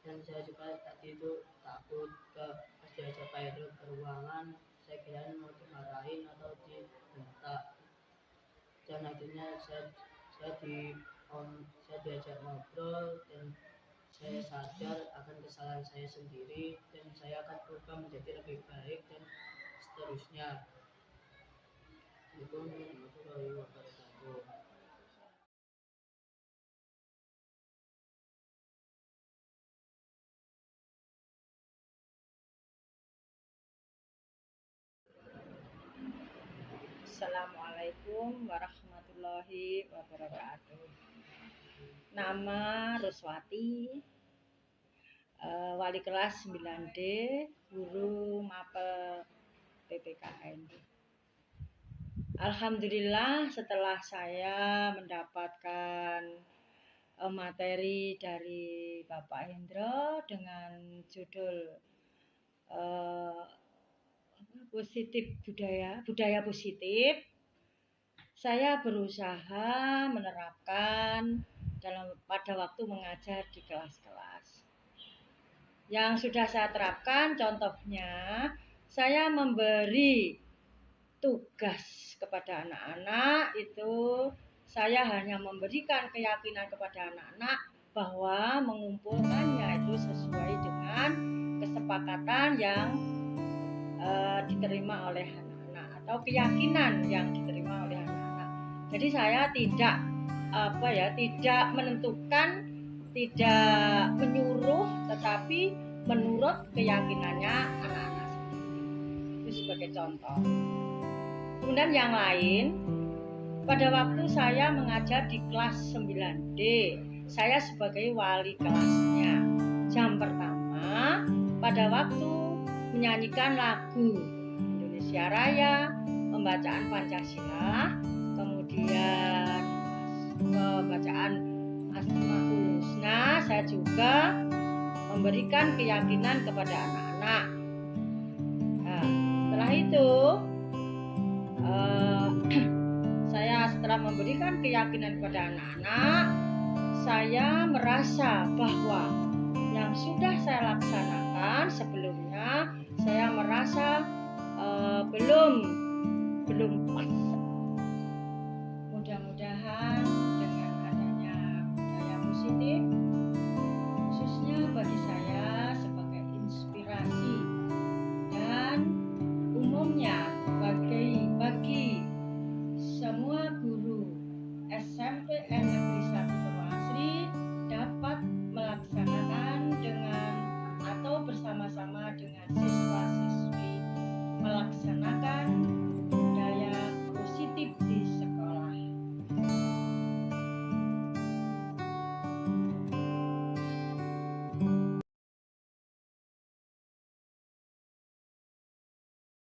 Dan saya juga tadi itu takut pas diajak Pak Indro ke ruangan, saya kira mau dimarahin atau dibentak. Dan akhirnya saya diajak ngobrol dan saya sadar akan kesalahan saya sendiri dan saya akan berubah menjadi lebih baik dan seterusnya. Assalamualaikum warahmatullahi wabarakatuh. Assalamualaikum warahmatullahi wabarakatuh. Nama Ruswati, wali kelas 9D, guru mapel PPKN. Alhamdulillah setelah saya mendapatkan materi dari Bapak Hendro dengan judul positif budaya positif, saya berusaha menerapkan pada waktu mengajar di kelas-kelas. Yang sudah saya terapkan, contohnya saya memberi tugas kepada anak-anak itu, saya hanya memberikan keyakinan kepada anak-anak bahwa mengumpulkannya itu sesuai dengan kesepakatan yang diterima oleh anak-anak atau keyakinan yang diterima oleh anak-anak. Jadi saya tidak menentukan, tidak menyuruh, tetapi menurut keyakinannya anak-anak sendiri. Itu sebagai contoh. Kemudian yang lain, pada waktu saya mengajar di kelas 9D, saya sebagai wali kelasnya. Jam pertama, pada waktu menyanyikan lagu Indonesia Raya, pembacaan Pancasila, kemudian pembacaan Asmaul Husna, saya juga memberikan keyakinan kepada anak-anak. Nah, setelah itu saya setelah memberikan keyakinan kepada anak-anak, saya merasa bahwa yang sudah saya laksanakan sebelumnya, saya merasa belum pas